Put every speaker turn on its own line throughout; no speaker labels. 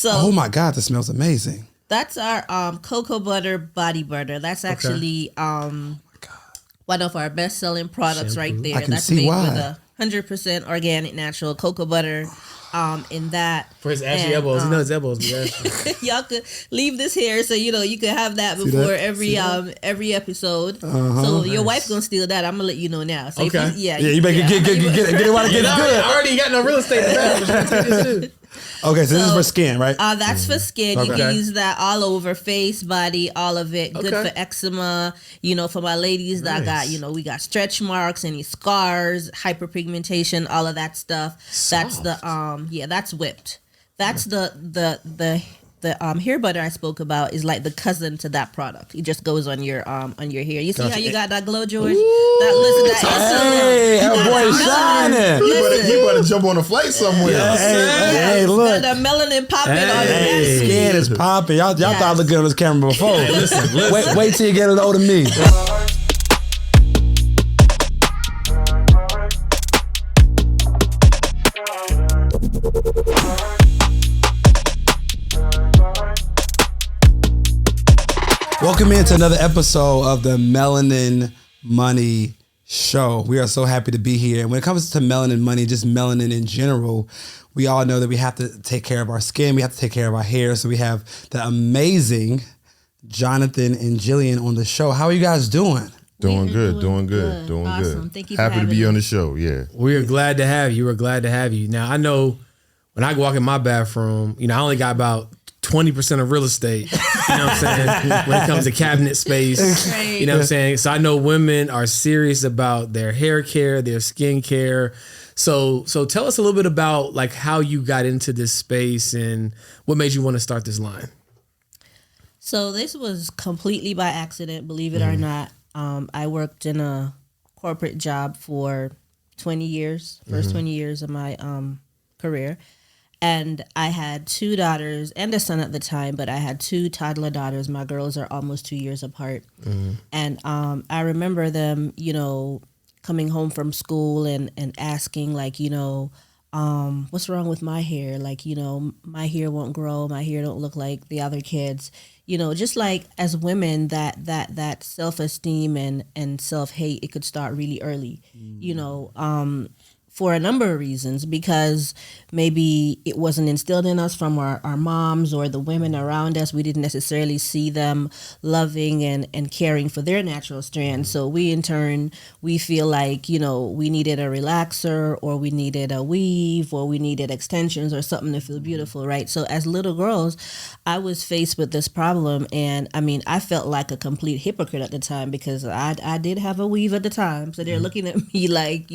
So,
oh my God, this smells amazing.
That's our cocoa butter body butter. That's actually one of our best selling products right there.
I can
That's
see
made
why.
with a 100% organic natural cocoa butter. In that
for his ashy elbows, you know his elbows be ashy.
Y'all could leave this here so you can have that before every episode. So your wife's gonna steal that. I'm gonna let you know now. So
okay.
You better get it while it gets good.
I already got no real estate in the bathroom.
Okay, so this is for skin, right?
That's for skin. You can use that all over, face, body, all of it. Good for eczema. For my ladies that got, we got stretch marks, any scars, hyperpigmentation, all of that stuff.
Soft.
That's the that's whipped. That's the hair butter I spoke about is like the cousin to that product. It just goes on your hair. You see how you got that glow, George?
Hey, our boy shining.
You better jump on a flight somewhere.
Hey, look.
The melanin popping on
Hey,
your
skin is popping. Y'all thought I looked good on this camera before.
Listen.
Wait till you get a load of me. Welcome into another episode of the Melanin Money Show. We are so happy to be here. And when it comes to melanin money, just melanin in general, we all know that we have to take care of our skin. We have to take care of our hair. So we have the amazing Johnathan and Gillian on the show. How are you guys doing?
Doing good.
Awesome. Thank you for
Happy to be
having
on
me.
the show. Yeah.
We are glad to have you. We're glad to have you. Now, I know when I walk in my bathroom, I only got about 20% of real estate, you know what I'm saying, when it comes to cabinet space,
Right.
you know what I'm saying? So I know women are serious about their hair care, their skin care. So tell us a little bit about like how you got into this space and what made you want to start this line.
So this was completely by accident, believe it or not. I worked in a corporate job for 20 years, first 20 years of my career. And I had 2 daughters and a son at the time, but I had 2 toddler daughters. My girls are almost 2 years apart. And I remember them, coming home from school and asking like, what's wrong with my hair? Like, my hair won't grow. My hair don't look like the other kids. Just like as women, that self-esteem and self-hate, it could start really early, for a number of reasons, because maybe it wasn't instilled in us from our moms or the women around us. We didn't necessarily see them loving and caring for their natural strands. So we, in turn, we feel like, we needed a relaxer or we needed a weave or we needed extensions or something to feel beautiful, right? So as little girls, I was faced with this problem. And I felt like a complete hypocrite at the time because I did have a weave at the time. So they're looking at me like,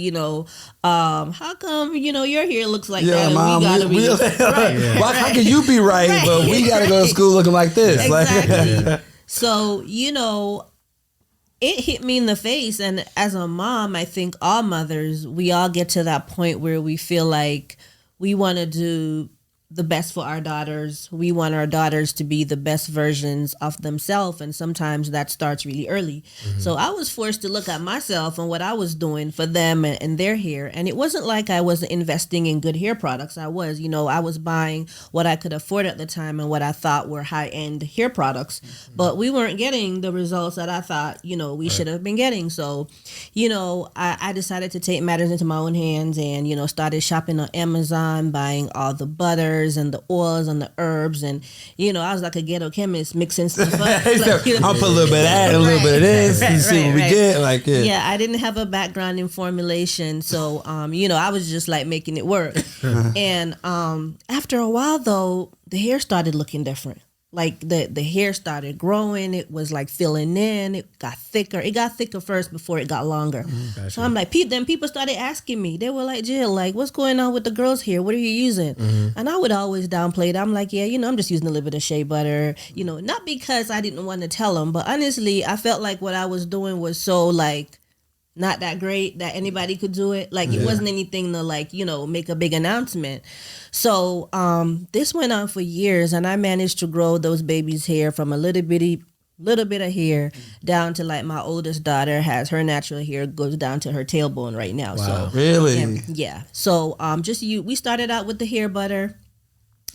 how come, your hair looks like that?
Mom,
and we gotta be right.
Why how can you be right, but we gotta go to school looking like this?
Exactly. So, it hit me in the face. And as a mom, I think all mothers, we all get to that point where we feel like we want to do the best for our daughters. We want our daughters to be the best versions of themselves. And sometimes that starts really early. So I was forced to look at myself and what I was doing for them and their hair. And it wasn't like I wasn't investing in good hair products. I was, I was buying what I could afford at the time and what I thought were high-end hair products. But we weren't getting the results that I thought, we should have been getting. So, I decided to take matters into my own hands and, started shopping on Amazon, buying all the butter and the oils and the herbs, and I was like a ghetto chemist mixing stuff up.
I'll put a little bit of that, a little bit of this, and see what we get.
Yeah, I didn't have a background in formulation, so I was just like making it work. And after a while, though, the hair started looking different. Like the hair started growing. It was like filling in. It got thicker. It got thicker first before it got longer.
Gotcha.
So I'm like, then people started asking me. They were like, Jill, like, what's going on with the girls' hair? What are you using? And I would always downplay it. I'm like, yeah, I'm just using a little bit of shea butter. Not because I didn't want to tell them, but honestly, I felt like what I was doing was so like not that great that anybody could do it. Like it wasn't anything to like, make a big announcement. So this went on for years and I managed to grow those babies' hair from a little bit of hair down to like my oldest daughter has her natural hair goes down to her tailbone right now.
Wow.
So
Really?
yeah. So we started out with the hair butter.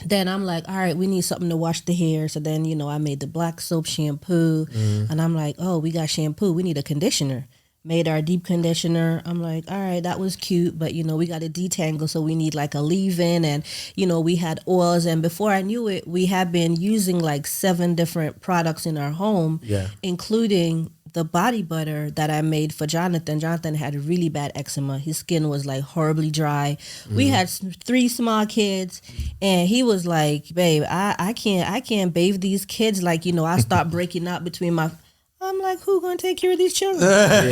then I'm like, all right, we need something to wash the hair. So then, I made the black soap shampoo. And I'm like, oh, we got shampoo. We need a conditioner. Made our deep conditioner. I'm like, all right, that was cute. But, we got to detangle. So we need like a leave-in. And, we had oils. And before I knew it, we had been using like 7 different products in our home, including the body butter that I made for Jonathan. Jonathan had really bad eczema. His skin was like horribly dry. We had 3 small kids, and he was like, babe, I can't bathe these kids. Like, I start breaking up between my... I'm like, who gonna take care of these children? Like,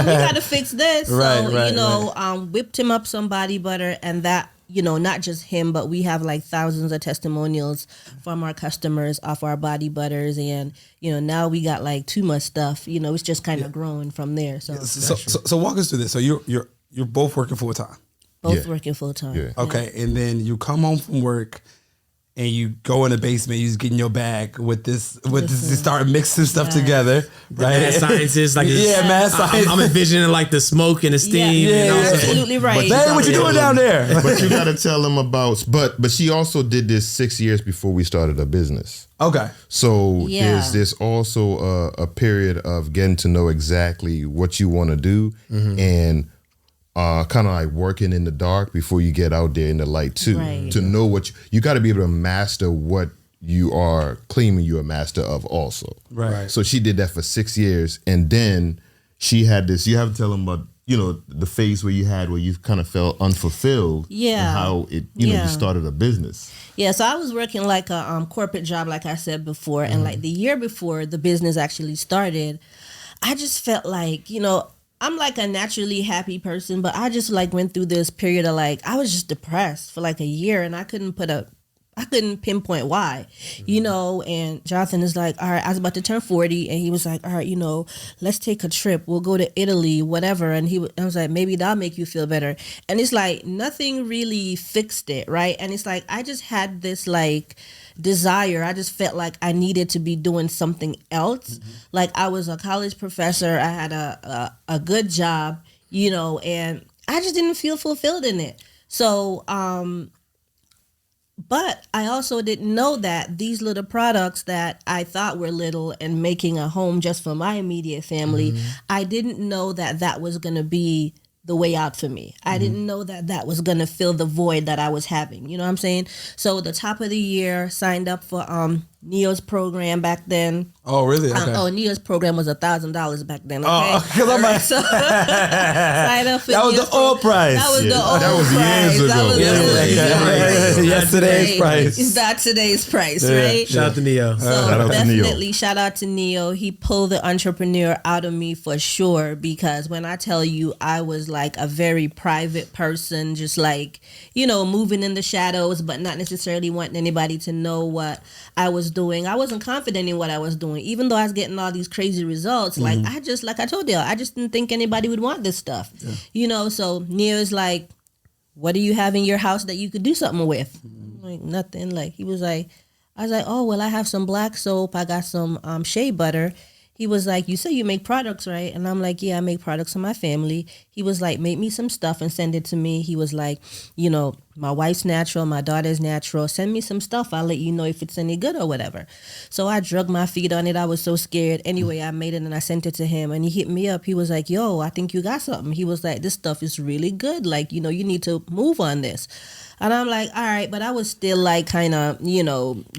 we gotta fix this. Whipped him up some body butter, and that, not just him, but we have like thousands of testimonials from our customers off our body butters, and now we got like too much stuff. It's just kind of growing from there.
So walk us through this. So you're both working full time.
Both working full time.
Yeah. Okay, and then you come home from work. And you go in the basement, you just get in your bag with this, you start mixing stuff together, right?
Mad scientists, like
mad science.
I'm envisioning like the smoke and the steam.
Absolutely right.
But what you doing down there?
But you got to tell them about. But she also did this 6 years before we started a business.
Okay.
So there's this also a period of getting to know exactly what you want to do and. Kind of like working in the dark before you get out there in the light too.
Right.
To know what you got to be able to master what you are claiming you're a master of also.
Right.
So she did that for 6 years, and then she had this. You have to tell them about the phase where you kind of felt unfulfilled.
Yeah.
And how it you started a business.
Yeah, so I was working like a corporate job, like I said before, and like the year before the business actually started, I just felt like I'm like a naturally happy person, but I just like went through this period of like, I was just depressed for like a year, and I couldn't pinpoint why, and Jonathan is like, all right, I was about to turn 40, and he was like, all right, let's take a trip. We'll go to Italy, whatever. And I was like, maybe that'll make you feel better. And it's like, nothing really fixed it. Right. And it's like, I just had this like desire. I just felt like I needed to be doing something else. Like I was a college professor. I had a good job, and I just didn't feel fulfilled in it. So, but I also didn't know that these little products that I thought were little and making a home just for my immediate family, I didn't know that that was going to be the way out for me. I didn't know that that was going to fill the void that I was having. You know what I'm saying? So the top of the year, signed up for Neo's program back then.
Oh, really? Okay.
Neo's program was $1,000 back then. Okay?
Oh, because I'm like,
so, signed up for
that was
Neo's
the old price.
That was the old
that was
price.
years ago.
That was
Yesterday's price.
It's not today's price, right?
Shout out to Neo.
So
Shout out to Neo.
definitely shout out to Neo. He pulled the entrepreneur out of me for sure, because when I tell you I was like a very private person, just like, moving in the shadows, but not necessarily wanting anybody to know what I was doing. I wasn't confident in what I was doing, even though I was getting all these crazy results. Like I told you, I just didn't think anybody would want this stuff. So Neo is like, what do you have in your house that you could do something with? Like nothing. Like I was like, oh, well, I have some black soap. I got some shea butter. He was like, you say you make products, right? And I'm like, yeah, I make products for my family. He was like, make me some stuff and send it to me. He was like, my wife's natural, my daughter's natural. Send me some stuff. I'll let you know if it's any good or whatever. So I drug my feet on it. I was so scared. Anyway, I made it and I sent it to him, and he hit me up. He was like, yo, I think you got something. He was like, this stuff is really good. Like, you need to move on this. And I'm like, all right. But I was still like kind of,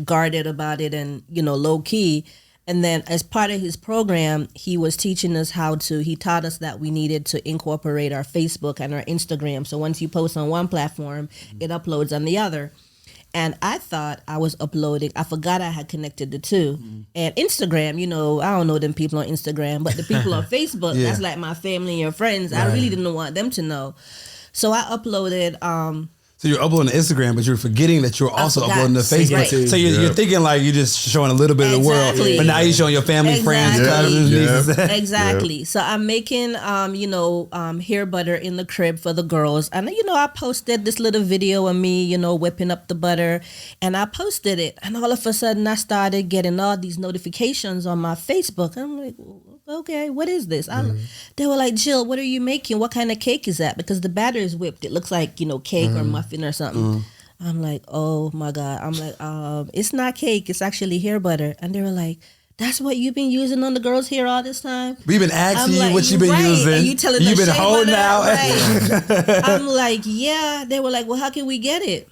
guarded about it and, low key. And then as part of his program, he was teaching us he taught us that we needed to incorporate our Facebook and our Instagram. So once you post on one platform, it uploads on the other. And I thought I was uploading. I forgot I had connected the two. And Instagram, I don't know them people on Instagram, but the people on Facebook, that's like my family and your friends. Right. I really didn't want them to know. So I uploaded...
So you're uploading to Instagram, but you're forgetting that you're also uploading to Facebook. Right. So you're thinking like you're just showing a little bit of the world, but now you're showing your family, friends, cousins, nieces.
Exactly. Yeah. So I'm making, hair butter in the crib for the girls. And, I posted this little video of me, whipping up the butter. And I posted it. And all of a sudden, I started getting all these notifications on my Facebook. I'm like, okay, what is this? They were like, Jill, what are you making? What kind of cake is that? Because the batter is whipped. It looks like, cake or muffin or something. I'm like, oh my God. I'm like, it's not cake. It's actually hair butter. And they were like, that's what you've been using on the girls' hair all this time?
We've been asking
I'm
you what you've been using.
And you telling
you've
us
been holding out.
Right. I'm like, yeah. They were like, well, how can we get it?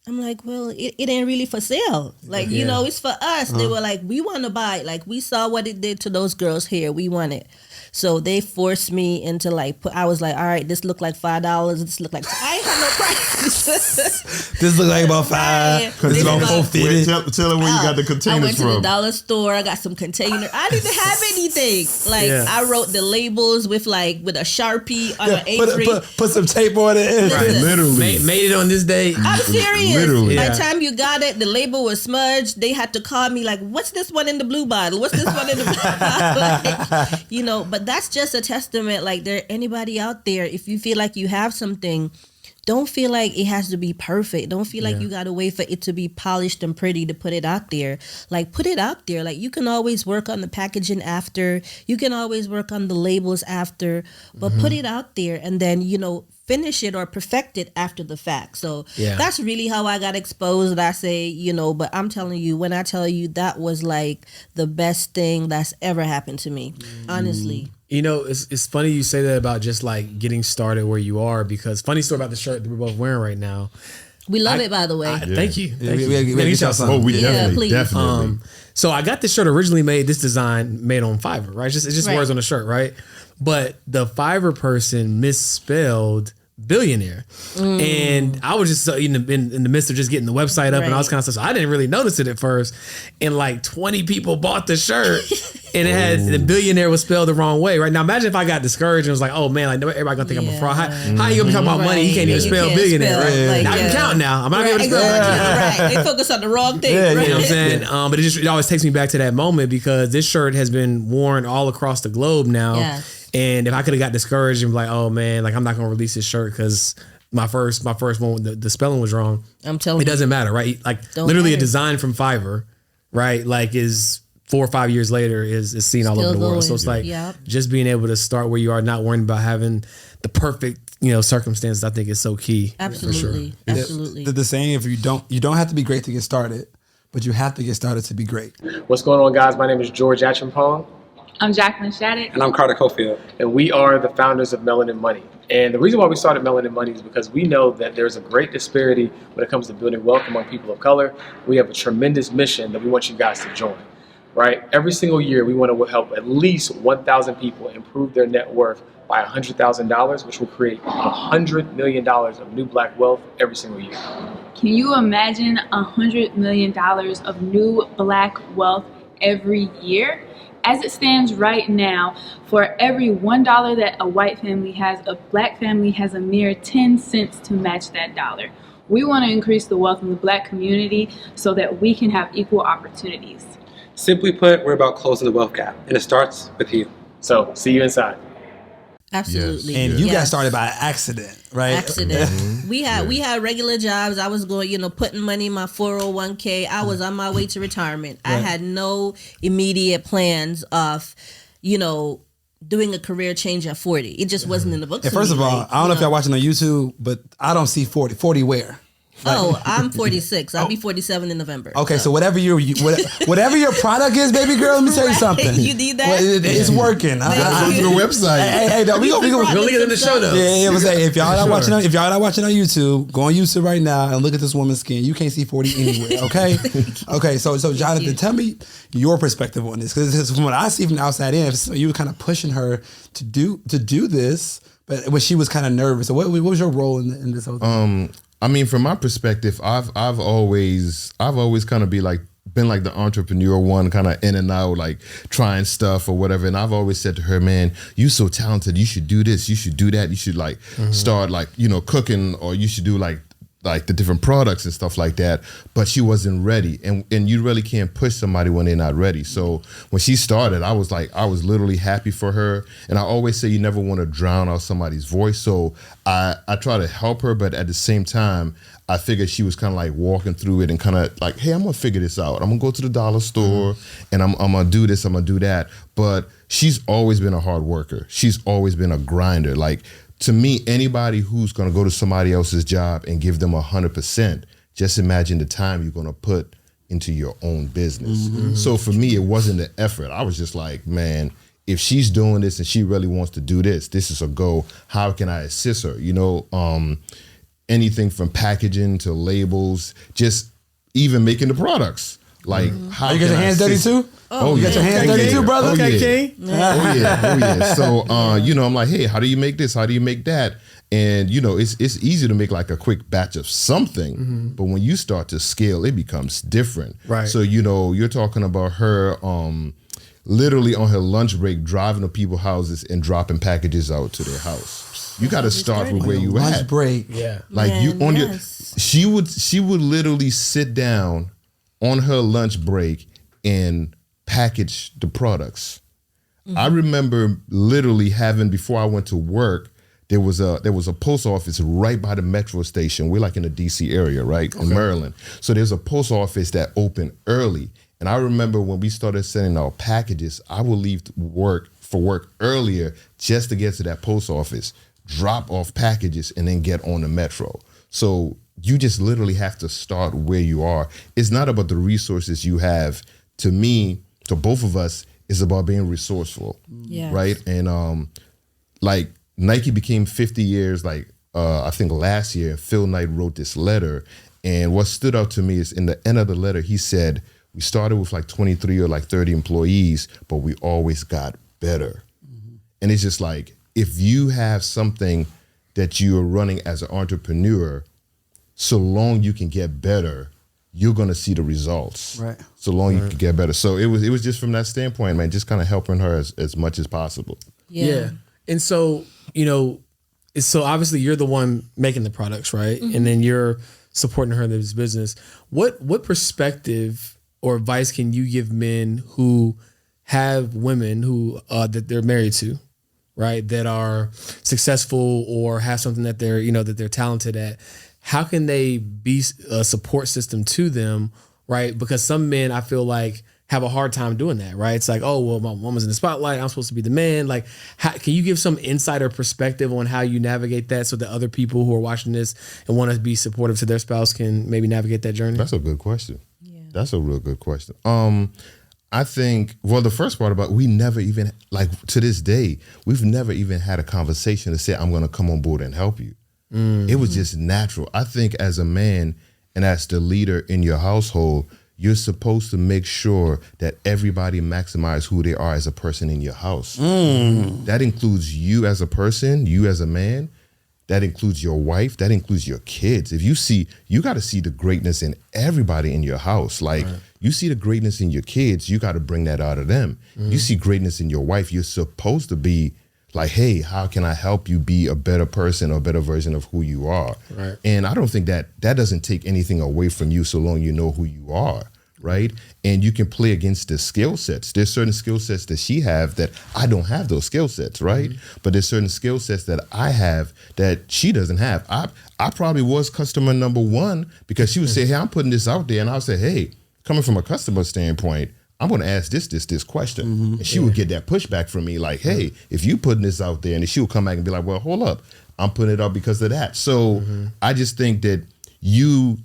I'm like, well, it ain't really for sale. Like, you know, it's for us. They were like, we want to buy it. Like, we saw what it did to those girls' hair. We want it. So they forced me into like, I was like, all right, this looked like $5. This looked like, I ain't have no price.
This look like about $5. This is about $4.50.
Tell her where you got the containers
I went to
from.
the dollar store. I got some container. I didn't even have anything. Like I wrote the labels with a Sharpie on an A3.
Put some tape on it.
Right, literally.
Made it on this day.
I'm serious.
Literally.
By the time you got it, the label was smudged. They had to call me like, what's this one in the blue bottle? What's this one in the blue bottle? Like, you know, but that's just a testament. Like, there anybody out there, if you feel like you have something, don't feel like it has to be perfect. Don't feel like you got to wait for it to be polished and pretty to put it out there. Like, put it out there. Like, you can always work on the packaging after. You can always work on the labels after. But put it out there and then, you know, finish it or perfect it after the fact. So that's really how I got exposed. I say, you know, but I'm telling you, when I tell you, that was like the best thing that's ever happened to me, honestly.
You know, it's funny you say that about just like getting started where you are, because funny story about the shirt that we're both wearing right now.
We love it, by the way.
Thank you.
We get y'all something.
Oh, we
please.
definitely.
So I got this shirt originally made, this design made on Fiverr, right? It's just words on the shirt, right? But the Fiverr person misspelled billionaire. And I was just in the midst of just getting the website up and all this kind of stuff. So I didn't really notice it at first. And like 20 people bought the shirt and it had the billionaire was spelled the wrong way. Right now, imagine if I got discouraged and was like, oh man, like everybody gonna think I'm a fraud. How you gonna be talking about money? He can't even spell billionaire, right?
Like,
now I can count now. I'm not able to spell
right. They focus on the wrong thing.
You know what I'm saying? But it always takes me back to that moment, because this shirt has been worn all across the globe now.
Yes.
And if I could have got discouraged and be like, oh man, like I'm not gonna release this shirt because my first one, the spelling was wrong.
I'm telling you.
It doesn't matter, right? Like literally a design from Fiverr, right? Like is 4 or 5 years later is seen all over the world. So it's like just being able to start where you are, not worrying about having the perfect, you know, circumstances, I think is so key.
Absolutely.
For sure.
Absolutely.
The saying, if you don't have to be great to get started, but you have to get started to be great.
What's going on, guys? My name is George Acheampong.
I'm Jacqueline Shattuck.
And I'm Carter Cofield.
And we are the founders of Melanin Money. And the reason why we started Melanin Money is because we know that there's a great disparity when it comes to building wealth among people of color. We have a tremendous mission that we want you guys to join, right? Every single year, we want to help at least 1,000 people improve their net worth by $100,000, which will create $100 million of new black wealth every single year.
Can you imagine $100 million of new black wealth every year? As it stands right now, for every $1 that a white family has, a black family has a mere 10 cents to match that dollar. We want to increase the wealth in the black community so that we can have equal opportunities.
Simply put, we're about closing the wealth gap, and it starts with you.
So, see you inside.
Absolutely.
And you got started by accident, right?
Accident. We had regular jobs. I was going, putting money in my 401k. I was on my way to retirement. Right. I had no immediate plans of, doing a career change at 40. It just wasn't in the books.
And first of all, I don't know if y'all watching on YouTube, but I don't see 40. 40 where?
I'm 46. I'll be 47 in November.
Okay, so whatever your product is, baby girl, let me tell you something.
You need that?
Well, it's working.
Go to the website.
Hey, no, we gonna
link it in the show notes.
Yeah, if y'all not watching on YouTube, go on YouTube right now and look at this woman's skin. You can't see 40 anywhere. Okay, okay. So Jonathan, tell me your perspective on this, because from what I see from the outside in, you were kind of pushing her to do this, but when she was kind of nervous. So what was your role in this whole thing?
I mean, from my perspective, I've always kind of been like the entrepreneur one, kind of in and out, like trying stuff or whatever. And I've always said to her, man, you so talented. You should do this. You should do that. You should start cooking, or you should do like the different products and stuff like that. But she wasn't ready. And you really can't push somebody when they're not ready. So when she started, I was literally happy for her. And I always say you never want to drown out somebody's voice. So I try to help her, but at the same time, I figured she was kind of like walking through it and kind of like, hey, I'm going to figure this out. I'm going to go to the dollar store and I'm going to do this, I'm going to do that. But she's always been a hard worker. She's always been a grinder. Like, to me, anybody who's going to go to somebody else's job and give them 100%, just imagine the time you're going to put into your own business. So for me, it wasn't an effort. I was just like, man, if she's doing this and she really wants to do this, this is a go. How can I assist her? You know, anything from packaging to labels, just even making the products. Like, how
you get your hands dirty too?
Oh,
you got your hands dirty too, brother?
Okay,
Oh yeah. So, you know, I'm like, hey, how do you make this? How do you make that? And, you know, it's easy to make like a quick batch of something, but when you start to scale, it becomes different.
Right.
So, you know, you're talking about her literally on her lunch break driving to people's houses and dropping packages out to their house. You got to start with where you
Lunch
at.
break.
Yeah.
Like
Man,
you on
yes.
she would literally sit down on her lunch break and package the products. I remember literally having, before I went to work, there was a post office right by the metro station. We're like in the DC area, right? In Maryland. So there's a post office that opened early. And I remember when we started sending out packages, I would leave work earlier just to get to that post office, drop off packages, and then get on the metro. So you just literally have to start where you are. It's not about the resources you have. To me, to both of us, it's about being resourceful,
Yes.
right? And like Nike became 50 years, like I think last year, Phil Knight wrote this letter. And what stood out to me is in the end of the letter, he said, we started with like 23 or like 30 employees, but we always got better. And it's just like, if you have something that you are running as an entrepreneur, so long you can get better, you're going to see the results.
Right.
So long you can get better. So it was just from that standpoint, man, just kind of helping her as much as possible.
Yeah. And so, you know, so obviously you're the one making the products, right? And then you're supporting her in this business. What perspective or advice can you give men who have women who that they're married to, right? That are successful or have something that they're, you know, that they're talented at. How can they be a support system to them, right? Because some men, I feel like, have a hard time doing that, right? It's like, oh, well, my woman's in the spotlight. I'm supposed to be the man. Like, can you give some insight or perspective on how you navigate that so that other people who are watching this and want to be supportive to their spouse can maybe navigate that journey?
That's a good question. Yeah. That's a real good question. I think, well, the first part about, we never even, like to this day, we've never even had a conversation to say, I'm going to come on board and help you. It was just natural. I think as a man and as the leader in your household, you're supposed to make sure that everybody maximize who they are as a person in your house. That includes you as a person, you as a man. That includes your wife. That includes your kids. If you see, you got to see the greatness in everybody in your house. Like you see the greatness in your kids, you got to bring that out of them. You see greatness in your wife, you're supposed to be like, hey, how can I help you be a better person or a better version of who you are?
Right.
And I don't think that doesn't take anything away from you so long you know who you are, right? And you can play against the skill sets. There's certain skill sets that she have that I don't have those skill sets, right? But there's certain skill sets that I have that she doesn't have. I probably was customer number one because she would say, hey, I'm putting this out there. And I'll say, hey, coming from a customer standpoint, I'm going to ask this question. And she would get that pushback from me like, hey, if you putting this out there, and she would come back and be like, well, hold up. I'm putting it out because of that. So I just think that you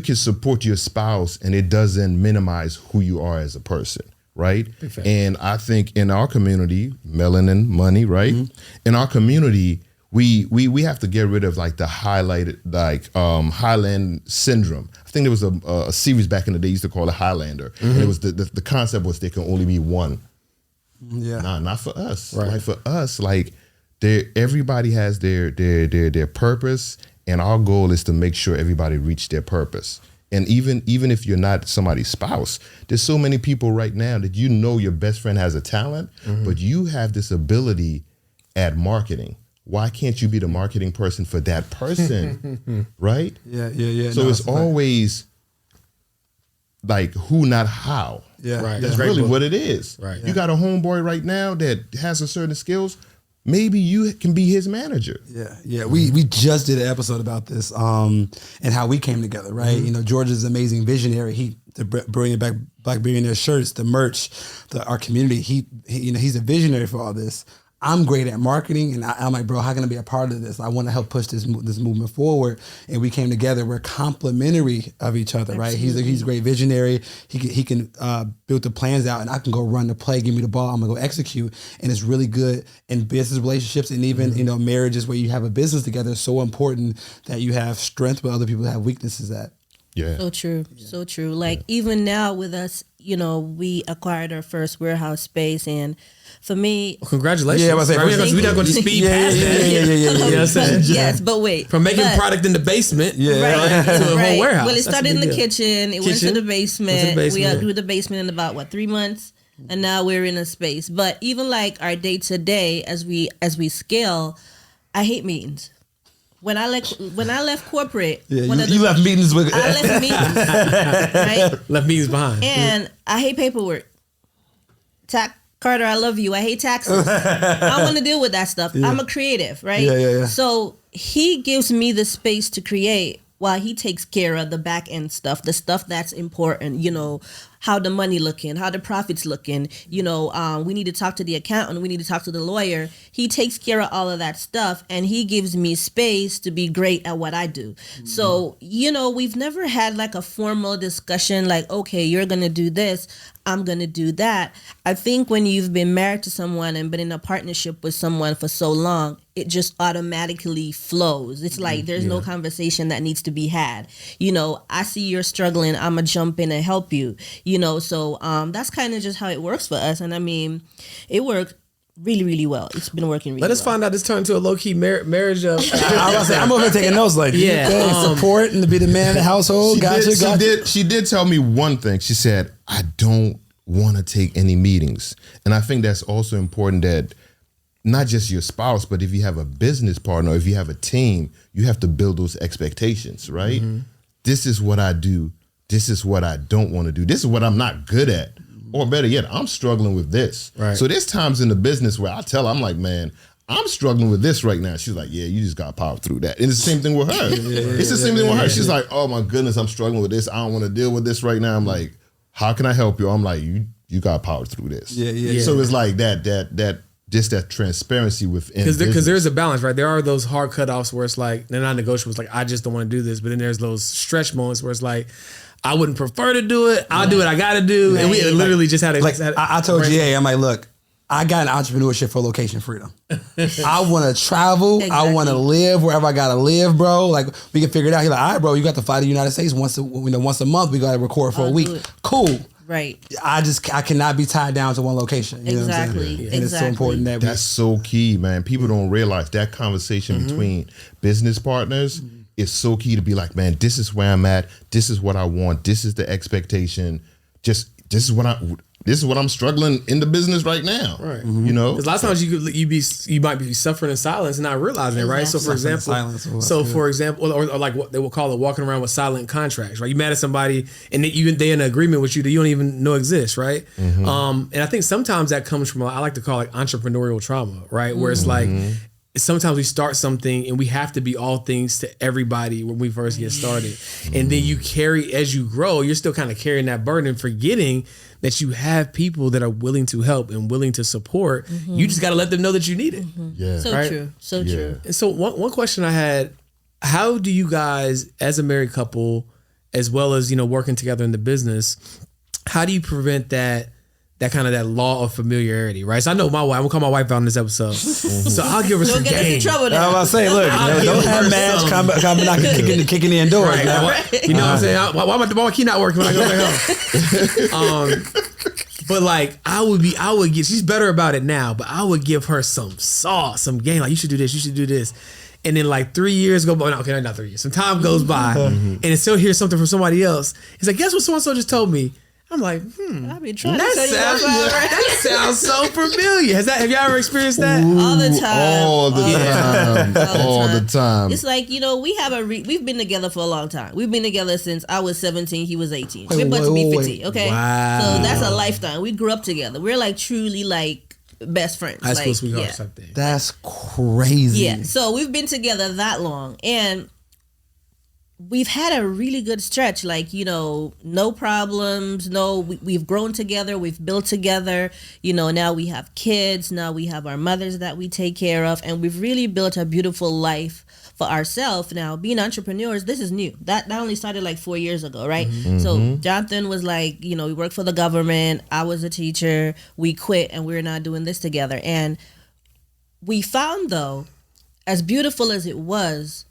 can support your spouse and it doesn't minimize who you are as a person, right? And I think in our community, Melanin Money, right? In our community, we have to get rid of like the highlighted, like Highland syndrome. I think there was a series back in the day used to call it Highlander. And it was the concept was there can only be one.
Yeah.
Nah, not for us.
Right.
Like for us, like everybody has their purpose, and our goal is to make sure everybody reach their purpose. And even if you're not somebody's spouse, there's so many people right now that you know your best friend has a talent, but you have this ability at marketing. Why can't you be the marketing person for that person? Right?
Yeah.
So it's always like who, not how.
Yeah.
Right.
That's
Great
really
book.
what it is.
Right.
You got a homeboy right now that has a certain skills. Maybe you can be his manager.
Yeah. We just did an episode about this and how we came together, right? You know, George is an amazing visionary. The bringing back Black Billionaire shirts, the merch, our community. He you know, he's a visionary for all this. I'm great at marketing, and I'm like, bro, how can I be a part of this? I want to help push this movement forward. And we came together. We're complementary of each other, right? He's a great visionary. He can build the plans out, and I can go run the play, give me the ball, I'm gonna go execute. And it's really good in business relationships, and even marriages where you have a business together. It's so important that you have strength where other people have weaknesses at.
Yeah.
So true. So true. Like even now with us, we acquired our first warehouse space, and for me,
congratulations.
Yeah, I was saying,
we're not going to speed past that.
Yeah.
You know what I'm saying?
Yes, but wait.
From making product in the basement
Right,
to a whole warehouse.
Well, it started in the kitchen. It went to the basement. We
Yeah.
outgrew the basement in about 3 months, and now we're in a space. But even like our day to day, as we scale, I hate meetings. When I left corporate,
you left meetings with.
I left meetings, right?
Left meetings behind.
And I hate paperwork. Carter, I love you. I hate taxes. I want to deal with that stuff. Yeah. I'm a creative, right?
Yeah.
So he gives me the space to create while he takes care of the back end stuff, the stuff that's important, how the money looking, how the profits looking, we need to talk to the accountant, we need to talk to the lawyer. He takes care of all of that stuff, and he gives me space to be great at what I do. Mm-hmm. So, we've never had like a formal discussion like, okay, you're going to do this, I'm going to do that. I think when you've been married to someone and been in a partnership with someone for so long, it just automatically flows. It's like there's no conversation that needs to be had. I see you're struggling, I'm going to jump in and help you. So that's kind of just how it works for us. And I mean, it worked really, really well. It's been working really well.
Let us find out this turned into a low-key marriage of...
I'm over here taking notes like, support and to be the man of the household.
She did tell me one thing. She said, I don't want to take any meetings. And I think that's also important that not just your spouse, but if you have a business partner, if you have a team, you have to build those expectations, right? Mm-hmm. This is what I do. This is what I don't want to do. This is what I'm not good at. Or better yet, I'm struggling with this. Right. So there's times in the business where I tell her, I'm like, man, I'm struggling with this right now. She's like, yeah, you just got to power through that. And it's the same thing with her. It's the same thing with her. She's like, oh my goodness, I'm struggling with this. I don't want to deal with this right now. I'm like, how can I help you? I'm like, you got to power through this. Yeah. So it's like that just that transparency within
because there's a balance, right? There are those hard cutoffs where it's like they're not negotiable. It's like I just don't want to do this. But then there's those stretch moments where it's like I wouldn't prefer to do it. I'll do what I got to do. Right. And we literally just had
I told GA, I'm like, look, I got an entrepreneurship for location freedom. I want to travel. Exactly. I want to live wherever I got to live, bro. Like we can figure it out. He's like, all right, bro, you got to fly to the United States once a month. We got to record for a week. Cool.
Right.
I cannot be tied down to one location. You know what I'm saying? And it's so important that's
so key, man. People don't realize that conversation between business partners is so key to be like, man, this is where I'm at. This is what I want. This is the expectation. This is what I'm struggling in the business right now. Right.
Because a lot of times you might be suffering in silence and not realizing it, right? So for example, or like what they will call it walking around with silent contracts, right? You mad at somebody and they're in agreement with you that you don't even know exists, right? And I think sometimes that comes from, I like to call it entrepreneurial trauma, right? Where it's like, sometimes we start something and we have to be all things to everybody when we first get started. And then you carry, as you grow, you're still kind of carrying that burden and forgetting that you have people that are willing to help and willing to support. You just got to let them know that you need it.
Yeah.
So right? True. So true.
And so one question I had, how do you guys as a married couple, as well as, working together in the business, how do you prevent that kind of that law of familiarity, right? So I know my wife. I'm gonna call my wife out in this episode, so I'll give her some game.
Get us in trouble now.
I was about to say, look, don't have match kicking in doors.
Right. You know what I'm saying? Why my key not working when I go back home? But like I would give. She's better about it now, but I would give her some sauce, some game. Like you should do this, you should do this. And then like 3 years go by. No, okay, not 3 years. Some time goes by, and it still hears something from somebody else. It's like, guess what? So and so just told me. I'm like,
I've been trying that
sounds so familiar. Have y'all ever experienced that?
All the time.
All the time.
It's like, we've been together for a long time. We've been together since I was 17, he was 18. We're about to be 50, okay?
Wow.
So that's a lifetime. We grew up together. We're like truly like best friends.
High school sweethearts type thing.
That's crazy.
Yeah. So we've been together that long. And we've had a really good stretch, like, no problems, we've grown together, we've built together, now we have kids, now we have our mothers that we take care of, and we've really built a beautiful life for ourselves. Now, being entrepreneurs, this is new. That only started like 4 years ago, right? So Jonathan was like, we worked for the government, I was a teacher, we quit, and we're not doing this together. And we found, though, as beautiful as it was,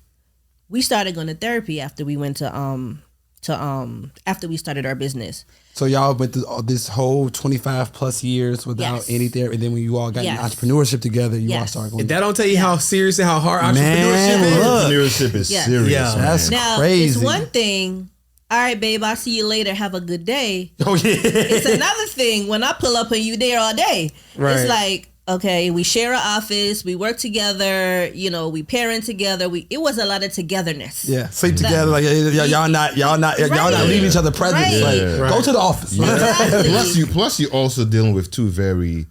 we started going to therapy after we went after we started our business.
So y'all went through this whole 25 plus years without any therapy, and then when you all got in entrepreneurship together, you all started going.
If that don't tell you how serious and how hard
entrepreneurship is serious.
Yeah.
That's
now,
crazy.
It's one thing. All right, babe, I'll see you later. Have a good day.
Oh yeah.
It's another thing when I pull up and you there all day.
Right.
It's like, okay, we share an office, we work together, we parent together. It was a lot of togetherness.
Yeah, sleep together. Like y'all not leaving each other presents.
Right.
Like go to the office.
Yeah.
Exactly.
Plus you're also dealing with two very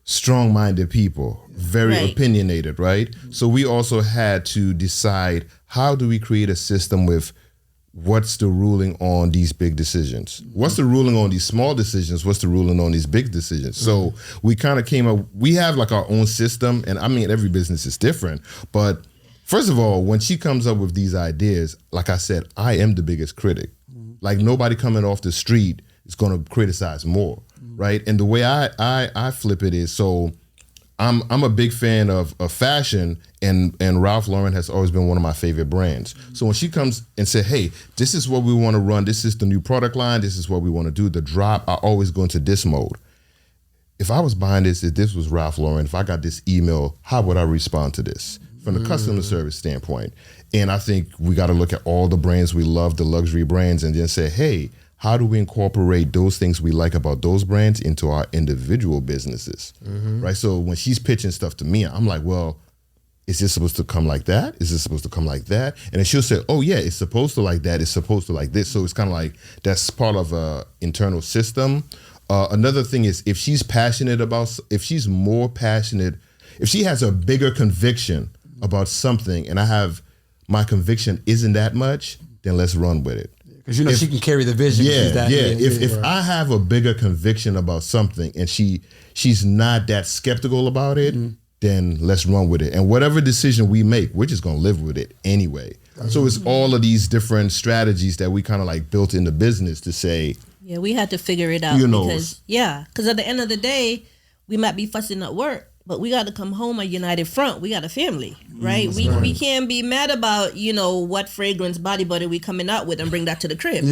strong-minded people, very opinionated, right? So we also had to decide, how do we create a system with what's the ruling on these big decisions? What's the ruling on these small decisions? What's the ruling on these big decisions? So we kind of came up, we have like our own system, and I mean, every business is different. But first of all, when she comes up with these ideas, like I said, I am the biggest critic. Like nobody coming off the street is going to criticize more, right? And the way I flip it is, so I'm a big fan of fashion, and Ralph Lauren has always been one of my favorite brands. So when she comes and say, hey, this is what we want to run, this is the new product line, this is what we want to do, the drop, I always go into this mode. If I was buying this, if this was Ralph Lauren, if I got this email, how would I respond to this from the customer service standpoint? And I think we got to look at all the brands we love, the luxury brands, and then say, hey, how do we incorporate those things we like about those brands into our individual businesses, right? So when she's pitching stuff to me, I'm like, well, is this supposed to come like that? Is this supposed to come like that? And then she'll say, oh yeah, it's supposed to like that. It's supposed to like this. So it's kind of like, that's part of a internal system. Another thing is, if she's more passionate, if she has a bigger conviction about something, and I have, my conviction isn't that much, then let's run with it.
Because she can carry the vision.
If I have a bigger conviction about something and she's not that skeptical about it, then let's run with it. And whatever decision we make, we're just gonna live with it anyway. So it's all of these different strategies that we kind of like built in the business to say.
Yeah, we had to figure it out because at the end of the day, we might be fussing at work, but we got to come home a united front. We got a family, right? We can't be mad about, what fragrance body butter we coming out with and bring that to the crib.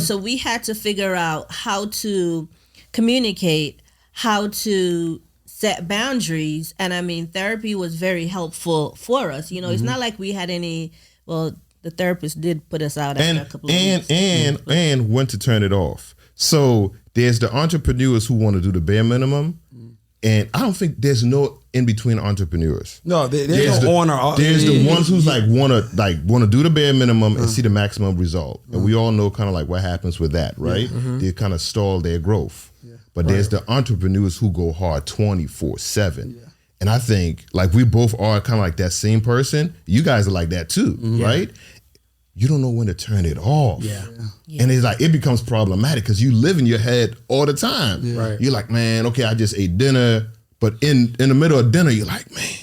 So we had to figure out how to communicate, how to set boundaries. And I mean, therapy was very helpful for us. It's not like we had any, the therapist did put us out after a couple of weeks.
And when to turn it off. So there's the entrepreneurs who want to do the bare minimum. And I don't think there's no in between entrepreneurs.
No, there's no on or off.
There's the ones who's want to do the bare minimum and see the maximum result. And we all know kind of like what happens with that, right? They kind of stall their growth. But there's the entrepreneurs who go hard 24/7. And I think like we both are kind of like that same person. You guys are like that too, right? You don't know when to turn it off. And it's like, it becomes problematic because you live in your head all the time.
Right.
You're like, man, okay, I just ate dinner. But in the middle of dinner, you're like, man,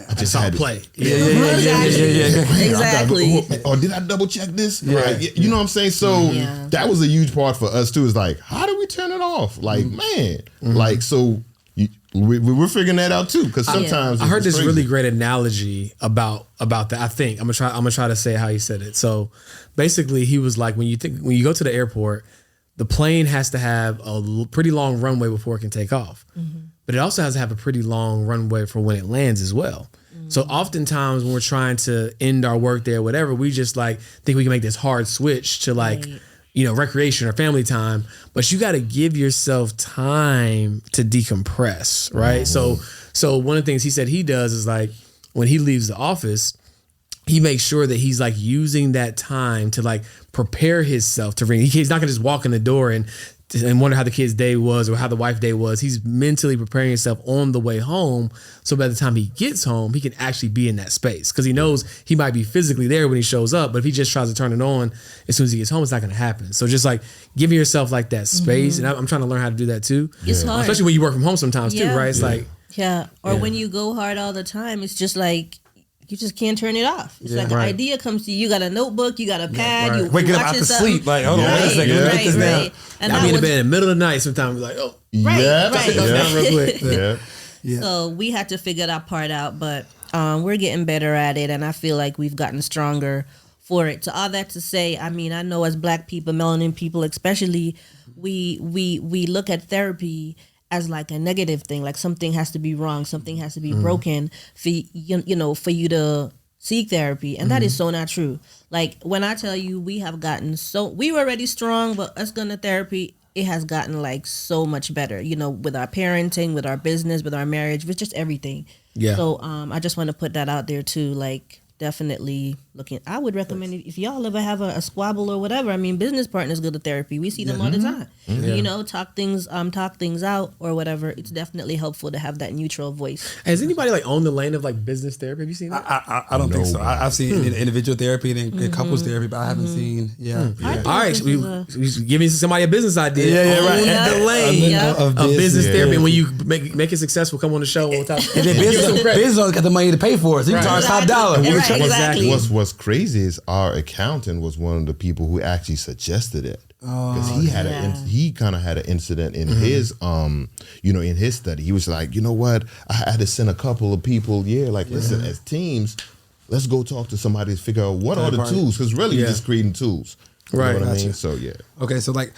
I just had to
play.
Exactly.
Or did I double check this? Right. You know what I'm saying? So that was a huge part for us too. Is like, how do we turn it off? Like, man, like, so we're figuring that out too. Because sometimes
I heard this really great analogy about that. I think I'm gonna try to say how he said it. So basically, he was like, when you go to the airport, the plane has to have a pretty long runway before it can take off. But it also has to have a pretty long runway for when it lands as well. So oftentimes when we're trying to end our work there, whatever, we just like think we can make this hard switch to like, recreation or family time, but you got to give yourself time to decompress, right? So one of the things he said he does is like, when he leaves the office, he makes sure that he's like using that time to like prepare himself to ring. He's not gonna just walk in the door and and wonder how the kid's day was or how the wife's day was. He's mentally preparing himself on the way home. So by the time he gets home, he can actually be in that space because he knows he might be physically there when he shows up. But if he just tries to turn it on as soon as he gets home, it's not going to happen. So just like giving yourself like that space. And I'm trying to learn how to do that too.
It's hard.
Especially when you work from home sometimes too, right? It's like.
Yeah. Or when you go hard all the time, it's just like, you just can't turn it off. It's like an idea comes to you. You got a notebook, you got a pad, you
waking up out to sleep. Like, hold on, wait a second, let me get this down.
And
I'll be in the bed in the middle of the night sometimes, like, oh,
right.
real quick.
Yeah.
So we had to figure that part out, but we're getting better at it, and I feel like we've gotten stronger for it. So all that to say, I mean, I know as Black people, melanin people especially, we look at therapy as like a negative thing, like something has to be wrong, something has to be broken for for you to seek therapy, and that is so not true. Like when I tell you we were already strong, but us going to therapy, it has gotten like so much better, with our parenting, with our business, with our marriage, with just everything. Yeah. So I just want to put that out there too, like definitely looking. I would recommend it if y'all ever have a squabble or whatever. I mean, business partners go to therapy. We see them all the time. Talk things out or whatever. It's definitely helpful to have that neutral voice.
Has anybody like owned the lane of like business therapy? Have you seen that?
I don't think so. I've seen individual therapy and couples therapy, but I haven't seen. All
right, we give me somebody a business idea.
Right.
The lane of business therapy, and when you make it successful, come on the show. We'll talk.
And then business owners got the money to pay for it, so you can charge top dollar.
Exactly.
What's crazy is our accountant was one of the people who actually suggested it because he kind of had an incident in his in his study. He was like, you know what, I had to send a couple of people listen, as teams, let's go talk to somebody to figure out what are the tools, because really we're just creating tools, you know what I mean? So
okay, so like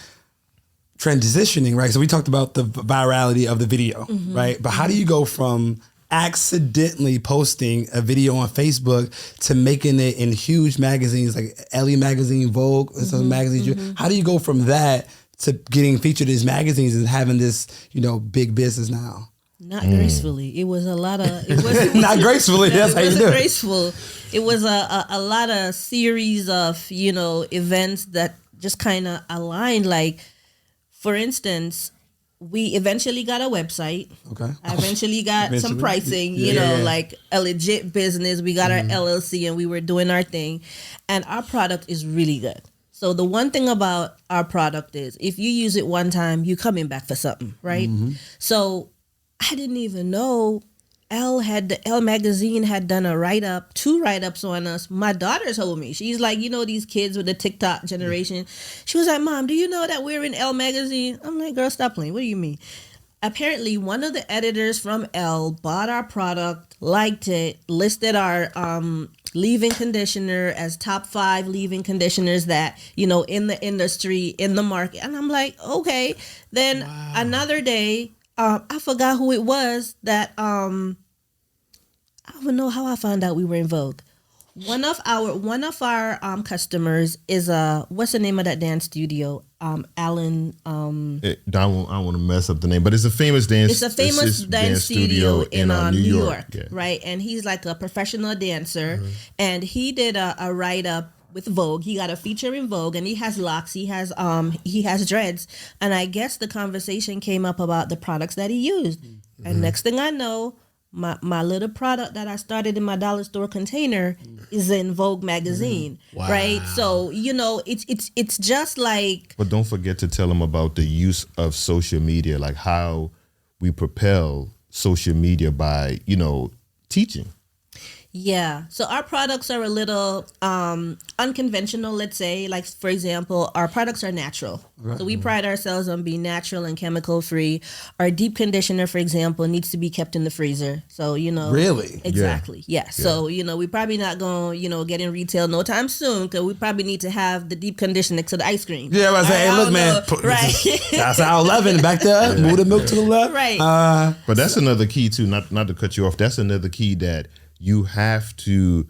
transitioning, right? So we talked about the virality of the video, right? But how do you go from accidentally posting a video on Facebook to making it in huge magazines like Elle magazine, Vogue, and some magazines? How do you go from that to getting featured in these magazines and having this, big business now?
Not gracefully. It was a lot of. It was
not gracefully. That's how you do it.
Graceful. It was a lot of series of events that just kind of aligned. Like, for instance, we eventually got a website. Okay. I eventually got some pricing, like a legit business. We got our LLC and we were doing our thing. And our product is really good. So the one thing about our product is if you use it one time, you're coming back for something, right? So I didn't even know Elle magazine had done two write-ups on us. My daughter told me. She's like, these kids with the TikTok generation. She was like, Mom, do you know that we're in Elle magazine? I'm like, girl, stop playing. What do you mean? Apparently, one of the editors from Elle bought our product, liked it, listed our leave-in conditioner as top 5 leave-in conditioners that, in the industry, in the market. And I'm like, okay. Then another day, I forgot who it was that I don't know how I found out we were in Vogue. One of our customers is what's the name of that dance studio? Alan. I
don't want to mess up the name, but it's a famous dance.
It's a famous dance studio in New York, right? And he's like a professional dancer, and he did a write up with Vogue. He got a feature in Vogue, and he has locks. He has dreads, and I guess the conversation came up about the products that he used. And next thing I know, my little product that I started in my dollar store container is in Vogue magazine, right? So it's just like.
But don't forget to tell them about the use of social media, like how we propel social media by teaching.
Yeah. So our products are a little unconventional, let's say. Like, for example, our products are natural. Right. So we pride ourselves on being natural and chemical free. Our deep conditioner, for example, needs to be kept in the freezer. So,
Really?
Exactly. Yeah. So, we probably not going to, get in retail no time soon because we probably need to have the deep conditioner next to the ice cream.
Yeah, I was saying, hey, look, man. Right. That's our 11 back there. Move the milk to the left.
Right.
But that's another key, too, not to cut you off. That's another key that you have to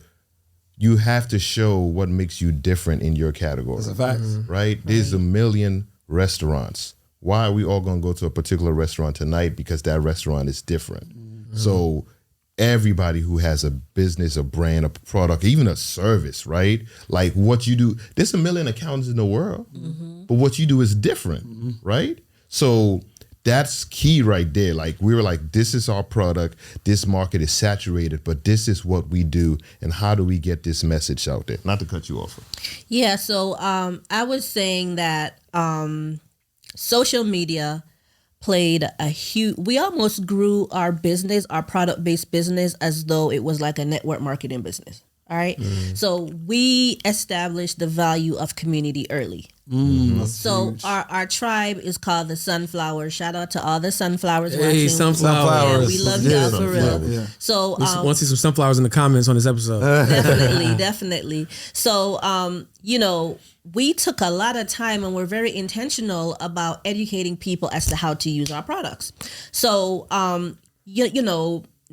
show what makes you different in your category.
That's a fact.
Right? There's a million restaurants. Why are we all going to go to a particular restaurant tonight? Because that restaurant is different. So everybody who has a business, a brand, a product, even a service, right? Like what you do, there's a million accountants in the world, but what you do is different, right? So that's key right there. Like we were like, this is our product. This market is saturated, but this is what we do. And how do we get this message out there? Not to cut you off.
Yeah. So I was saying that social media played a huge, we almost grew our business, our product-based business, as though it was like a network marketing business. All right. So we established the value of community early. So our tribe is called the Sunflowers. Shout out to all the sunflowers watching.
Sunflowers.
Yeah, we love y'all for real. Yeah. So
we want to see some sunflowers in the comments on this episode.
Definitely. So we took a lot of time and we're very intentional about educating people as to how to use our products. So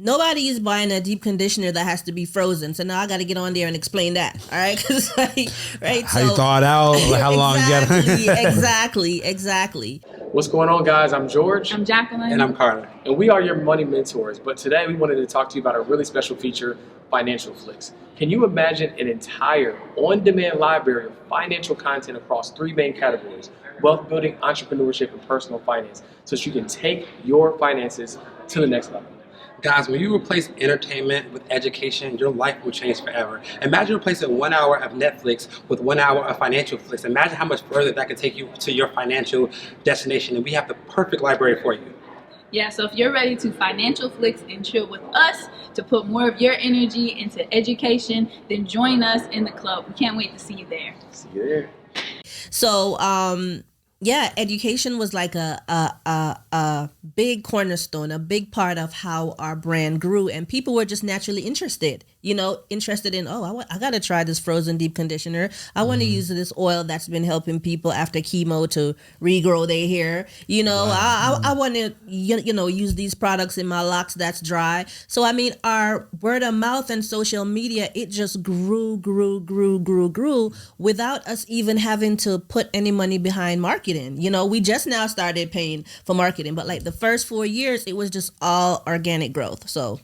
nobody is buying a deep conditioner that has to be frozen. So now I got to get on there and explain that. All right. Cause right.
How you thaw it out, how long you got
Exactly.
What's going on, guys? I'm George.
I'm Jacqueline.
And I'm Carter.
And we are your money mentors. But today we wanted to talk to you about a really special feature, Financial Flicks. Can you imagine an entire on-demand library of financial content across 3 main categories: wealth building, entrepreneurship, and personal finance, so that you can take your finances to the next level?
Guys, when you replace entertainment with education, your life will change forever. Imagine replacing 1 hour of Netflix with 1 hour of Financial Flicks. Imagine how much further that could take you to your financial destination. And we have the perfect library for you.
Yeah, so if you're ready to Financial Flicks and chill with us to put more of your energy into education, then join us in the club. We can't wait to see you there.
See you there.
So, education was like a big cornerstone, a big part of how our brand grew, and people were just naturally interested in, I got to try this frozen deep conditioner. I want to use this oil that's been helping people after chemo to regrow their hair. I want to, use these products in my locks that's dry. So, I mean, our word of mouth and social media, it just grew without us even having to put any money behind marketing. We just now started paying for marketing, but like the first 4 years, it was just all organic growth. So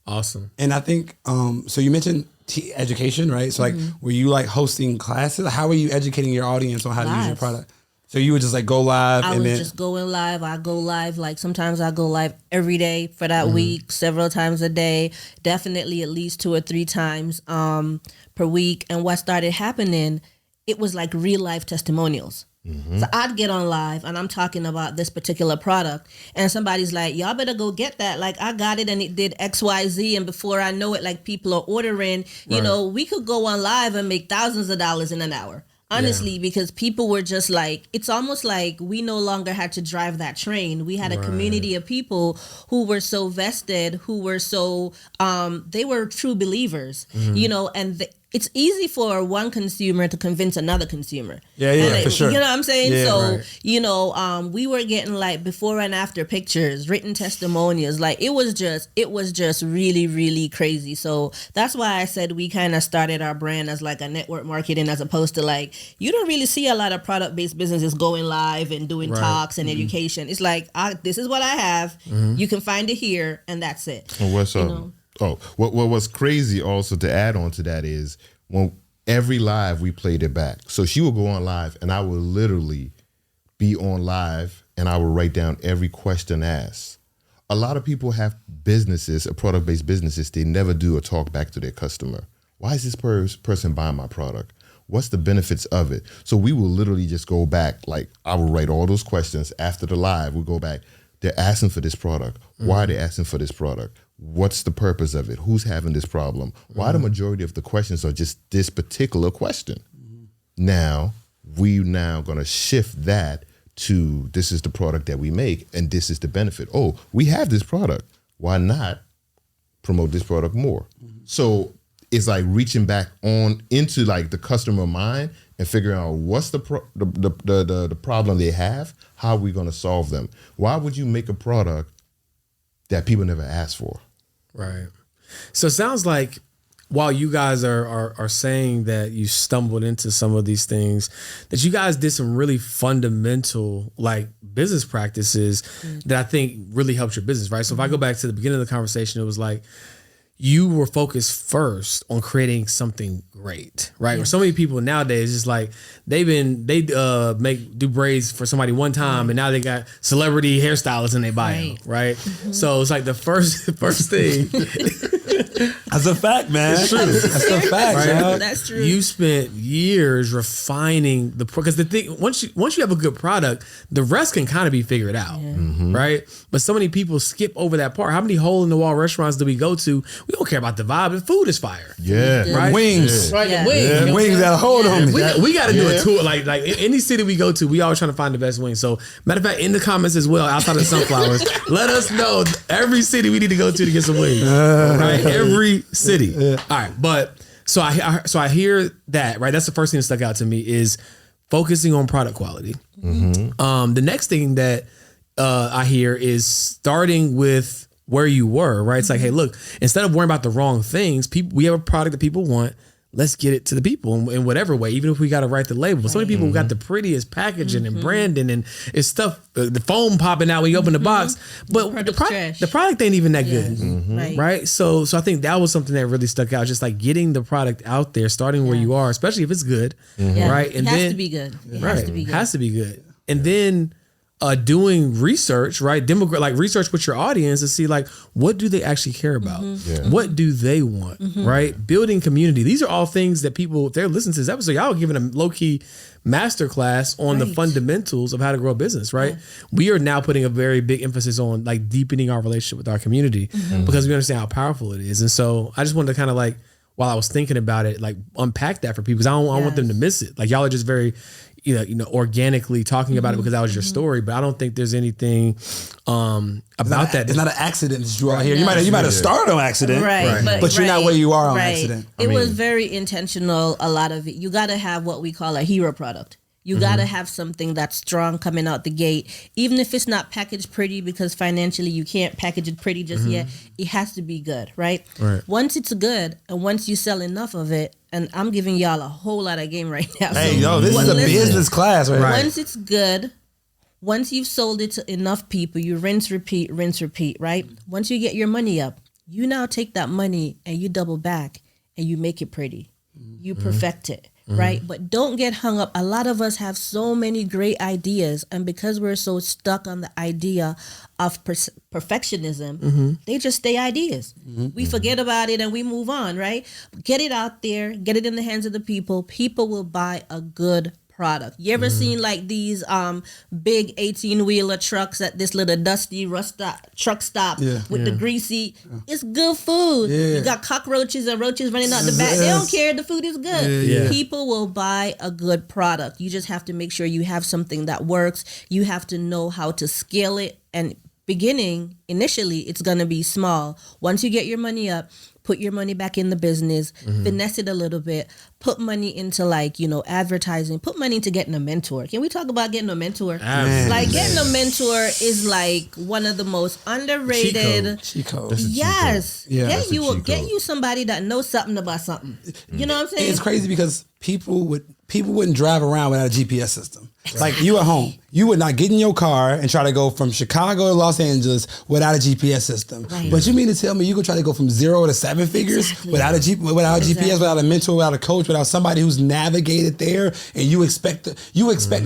awesome.
And I think, so you mentioned education, right? So like, were you like hosting classes? How were you educating your audience on how to use your product? So you would just like go live?
I was just going live. I go live, like sometimes I go live every day for that week, several times a day, definitely at least 2 or 3 times per week. And what started happening, it was like real life testimonials. So I'd get on live and I'm talking about this particular product and somebody's like, y'all better go get that. Like I got it and it did XYZ. And before I know it, like people are ordering, we could go on live and make thousands of dollars in an hour. Honestly, because people were just like, it's almost like we no longer had to drive that train. We had a community of people who were so vested, who were so, they were true believers, and it's easy for one consumer to convince another consumer.
Yeah, for sure.
You know what I'm saying?
Yeah,
we were getting like before and after pictures, written testimonials. Like it was just really, really crazy. So that's why I said we kind of started our brand as like a network marketing, as opposed to like, you don't really see a lot of product-based businesses going live and doing talks and education. It's like, this is what I have. You can find it here, and that's it.
And what's what was crazy also to add on to that is when every live we played it back. So she would go on live and I would literally be on live and I would write down every question asked. A lot of people have businesses, product-based businesses, they never do a talk back to their customer. Why is this person buying my product? What's the benefits of it? So we will literally just go back, like I will write all those questions after the live. We'll go back. They're asking for this product. Why are they asking for this product? What's the purpose of it? Who's having this problem? Why the majority of the questions are just this particular question? Now, we're going to shift that to this is the product that we make and this is the benefit. Oh, we have this product. Why not promote this product more? So it's like reaching back on into like the customer mind and figuring out what's the problem they have. How are we going to solve them? Why would you make a product that people never asked for?
Right. So it sounds like while you guys are saying that you stumbled into some of these things, that you guys did some really fundamental like business practices that I think really helps your business, right? So if I go back to the beginning of the conversation, it was like, you were focused first on creating something great, right? Or so many people nowadays, it's like they do braids for somebody one time, and now they got celebrity hairstylists in their bio, right? So it's like the first thing.
That's a fact, man. It's true. That's a fact, right?
That's true.
You spent years refining because the thing once you have a good product, the rest can kind of be figured out, right? But so many people skip over that part. How many hole in the wall restaurants do we go to? We don't care about the vibe. The food is fire.
Yeah.
Right?
Wings.
Right.
Yeah.
Wings.
Yeah, wings got a hold on me.
We got to do a tour. Like in any city we go to, we always trying to find the best wings. So matter of fact, in the comments as well, outside of Sunflowers, let us know every city we need to go to get some wings. Right? Every city. All right. But so I hear that, right? That's the first thing that stuck out to me is focusing on product quality. The next thing that I hear is starting with where you were, right? It's like, hey, look, instead of worrying about the wrong things, we have a product that people want. Let's get it to the people in whatever way, even if we got to write the label. So many people got the prettiest packaging and branding and it's stuff, the foam popping out when you open the box, but the product ain't even that good, right? So I think that was something that really stuck out, just like getting the product out there, starting where you are, especially if it's good, right? And
it has to be good. It has to be good.
Has to be good. And then doing research, right? Like research with your audience to see like, what do they actually care about? What do they want, right? Building community. These are all things that people, if they're listening to this episode, y'all are giving a low-key masterclass on the fundamentals of how to grow a business, right? We are now putting a very big emphasis on like deepening our relationship with our community because we understand how powerful it is. And so I just wanted to kind of like, while I was thinking about it, like unpack that for people because I don't want them to miss it. Like y'all are just very, organically talking about it because that was your story, but I don't think there's anything about that.
It's not an accident that you are here. You might have started on accident,
right?
But you're not where you are on accident.
It was very intentional. A lot of it. You got to have what we call a hero product. You got to have something that's strong coming out the gate, even if it's not packaged pretty, because financially you can't package it pretty just yet. It has to be good, right? Once it's good, and once you sell enough of it, and I'm giving y'all a whole lot of game right now.
Hey, this is a business class, right?
Once it's good, once you've sold it to enough people, you rinse, repeat, right? Once you get your money up, you now take that money and you double back and you make it pretty. You perfect it. Right? But don't get hung up. A lot of us have so many great ideas, and because we're so stuck on the idea of perfectionism, they just stay ideas. We forget about it and we move on, right? Get it out there, get it in the hands of the people. People will buy a good product. You ever seen like these big 18-wheeler trucks at this little dusty truck stop with the greasy? It's good food. You got cockroaches and roaches running out the back. They don't care. The food is good. People will buy a good product. You just have to make sure you have something that works. You have to know how to scale it. And initially, it's going to be small. Once you get your money up, put your money back in the business, finesse it a little bit, put money into advertising, put money into getting a mentor. Can we talk about getting a mentor? Like getting a mentor is like one of the most underrated.
Cheat code.
Yes.
Yeah.
Get you somebody that knows something about something. You know what I'm saying?
It's crazy because people wouldn't drive around without a GPS system. Like you at home, you would not get in your car and try to go from Chicago to Los Angeles without a GPS system. Right. But you mean to tell me you could try to go from 0 to 7 figures without a GPS, without a mentor, without a coach, without somebody who's navigated there, and you expect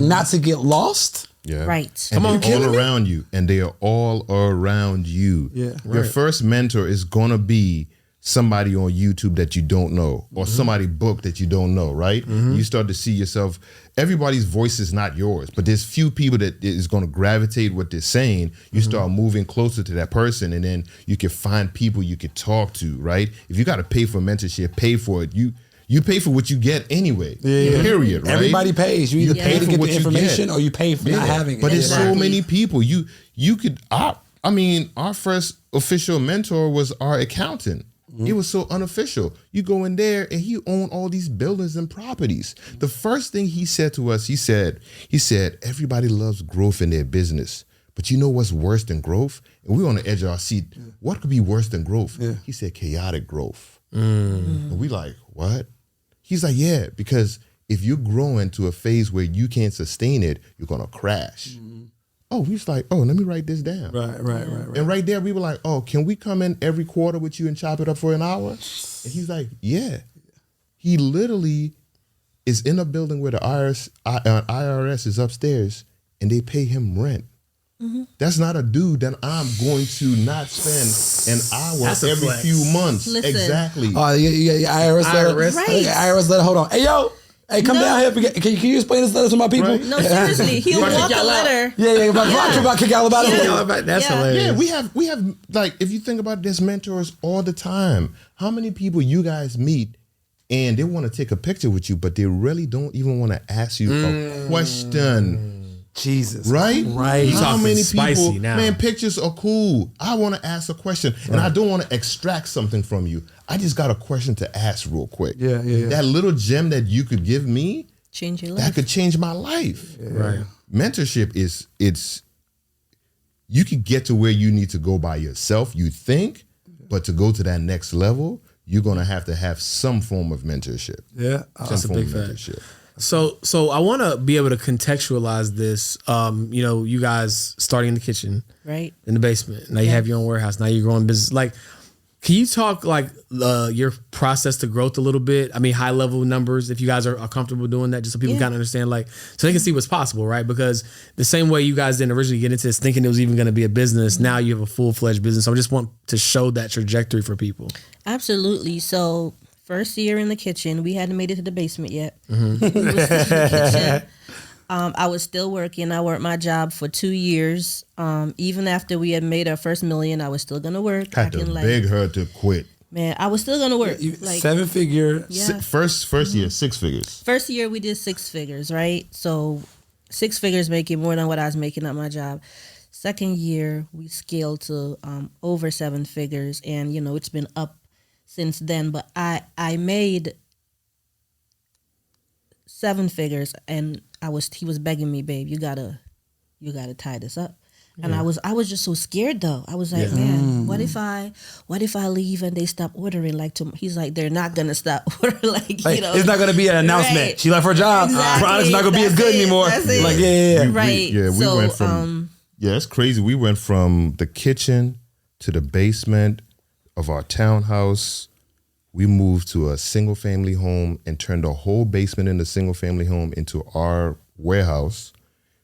not to get lost?
Yeah.
Right.
And they're all around you, and they are all around you.
Yeah.
Your first mentor is gonna be somebody on YouTube that you don't know, or somebody book that you don't know, right? You start to see yourself, everybody's voice is not yours, but there's few people that is going to gravitate what they're saying. You start moving closer to that person, and then you can find people you can talk to, right? If you got to pay for mentorship, pay for it. You pay for what you get anyway, period, right?
Everybody pays. You either pay to get the information or you pay for not having it.
But there's so many people. You could, our first official mentor was our accountant. It was so unofficial. You go in there and he owned all these buildings and properties. The first thing he said to us, he said, everybody loves growth in their business. But you know what's worse than growth? And we were on the edge of our seat. What could be worse than growth? He said, chaotic growth. And we like, what? He's like, yeah, because if you're growing to a phase where you can't sustain it, you're going to crash. oh, we was like, oh, let me write this down.
Right.
And right there, we were like, oh, can we come in every quarter with you and chop it up for an hour? And he's like, yeah. He literally is in a building where the IRS is upstairs and they pay him rent. That's not a dude that I'm going to not spend an hour every
flex.
few months.
Listen.
Exactly.
Oh, yeah, IRS letter.
Right.
IRS letter. Hold on. Hey, yo. Hey, come down here. Can you explain this letter to my people?
Right.
No, seriously, he'll walk a letter.
Yeah. About kick y'all about it.
That's hilarious.
Yeah, we have like, if you think about it, there's mentors all the time. How many people you guys meet and they want to take a picture with you, but they really don't even want to ask you a question.
Jesus.
Right?
You
How
talking
many
spicy
people,
now.
man, pictures are cool. I want to ask a question and I don't want to extract something from you. I just got a question to ask real quick.
Yeah.
That little gem that you could give me,
Change your
that
life.
could change my life.
Right.
Mentorship it's you could get to where you need to go by yourself, you think, but to go to that next level, you're gonna have to have some form of mentorship.
Yeah.
That's a big fact. So I want to be able to contextualize this. You guys starting in the kitchen,
Right.
in the basement. Now you have your own warehouse. Now you're growing business. Like, can you talk like your process to growth a little bit? I mean, high level numbers, if you guys are comfortable doing that, just so people kind of understand, like, so they can see what's possible, right? Because the same way you guys didn't originally get into this thinking it was even going to be a business, now you have a full-fledged business. So I just want to show that trajectory for people.
Absolutely. So first year in the kitchen, we hadn't made it to the basement yet. We were still in the kitchen. I was still working. I worked my job for 2 years. Even after we had made our first million, I was still gonna work.
Had to beg her to quit.
Man, I was still gonna work. Like
7-figure.
yeah.
First year, 6 figures.
First year we did 6 figures, right? So 6 figures making more than what I was making at my job. Second year we scaled to over 7 figures, and it's been up since then. But I made 7 figures, and he was begging me, babe, you gotta tie this up. And I was just so scared though. I was like, man, what if I leave and they stop ordering? He's like, they're not gonna stop ordering.
It's not gonna be an announcement.
Right.
She left her job.
Exactly.
Product's not gonna be as good anymore.
That's it.
Like yeah.
Right.
We
So,
went from it's crazy. We went from the kitchen to the basement of our townhouse. We moved to a single family home and turned the whole basement in the single family home into our warehouse.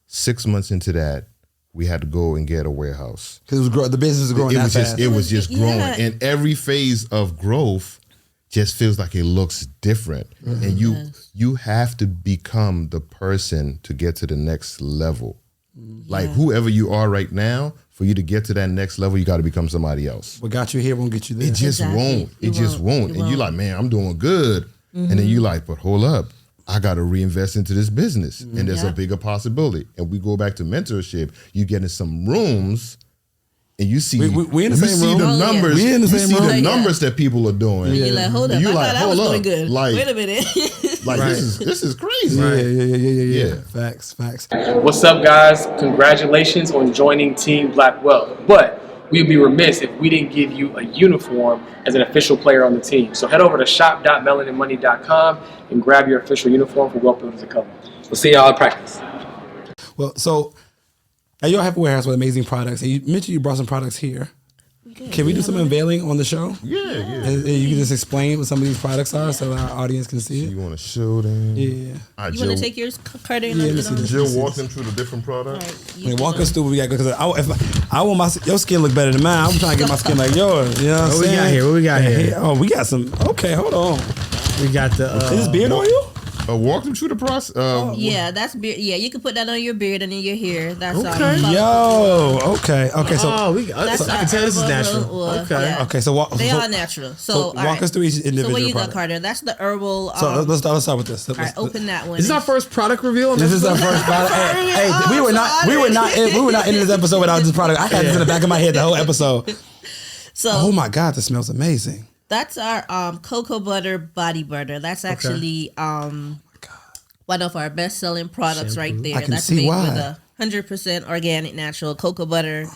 6 months into that, we had to go and get a warehouse.
Because the business is growing that fast.
It was just growing.
Yeah.
And every phase of growth just feels like it looks different. And you have to become the person to get to the next level. Like whoever you are right now, for you to get to that next level, you got to become somebody else.
What got you here won't get you there.
It just won't. It just won't. And you're like, man, I'm doing good. And then you like, but hold up. I got to reinvest into this business. And there's a bigger possibility. And we go back to mentorship. You get in some rooms and you see,
we in the same room.
The numbers,
We in the same
you see
room.
the numbers that people are doing.
you're like, hold up,
And you
I
like,
thought I was
hold
doing
up.
good.
Like,
Wait a minute.
like this is crazy.
Yeah.
Yeah.
Facts.
What's up, guys? Congratulations on joining Team Black Wealth. But we'd be remiss if we didn't give you a uniform as an official player on the team. So head over to shop.melaninmoney.com and grab your official uniform for Wealth Builders Academy.
We'll see y'all in practice.
Well, so at your have a warehouse with amazing products, and you mentioned you brought some products here. Can we do some unveiling on the show?
Yeah.
And you can just explain what some of these products are so our audience can see
You
it.
want to show them?
Yeah.
You want to take yours, Carter? And
Yeah,
let
let me
me
see
know?
Jill walk them through the different products.
Right,
I mean,
you
walk
can,
us through what we got because I want your skin look better than mine. I'm trying to get my skin like yours. You know what I'm
What we
saying?
got here? What we got here?
Oh, we got some. Okay, hold on.
We got the.
Is this beard on you?
Walk them through the process.
Yeah, that's beard. Yeah, you can put that on your beard and in your hair. That's
Okay.
Yo. Okay. So.
I can tell this is natural. Okay.
Yeah.
Okay. So walk.
They
so,
are natural.
So
So,
walk us through each individual
So what you got,
product.
Carter? That's the herbal.
So let's start with this.
all right, open that one.
This is our first product reveal. On
This is our first product. Hey, we were not in this episode without this product. I had this in the back of my head the whole episode.
So
Oh my God, this smells amazing.
that's our cocoa butter body butter. That's actually one of our best selling products right there.
I can
That's
see
made
why.
with a 100% organic, natural cocoa butter.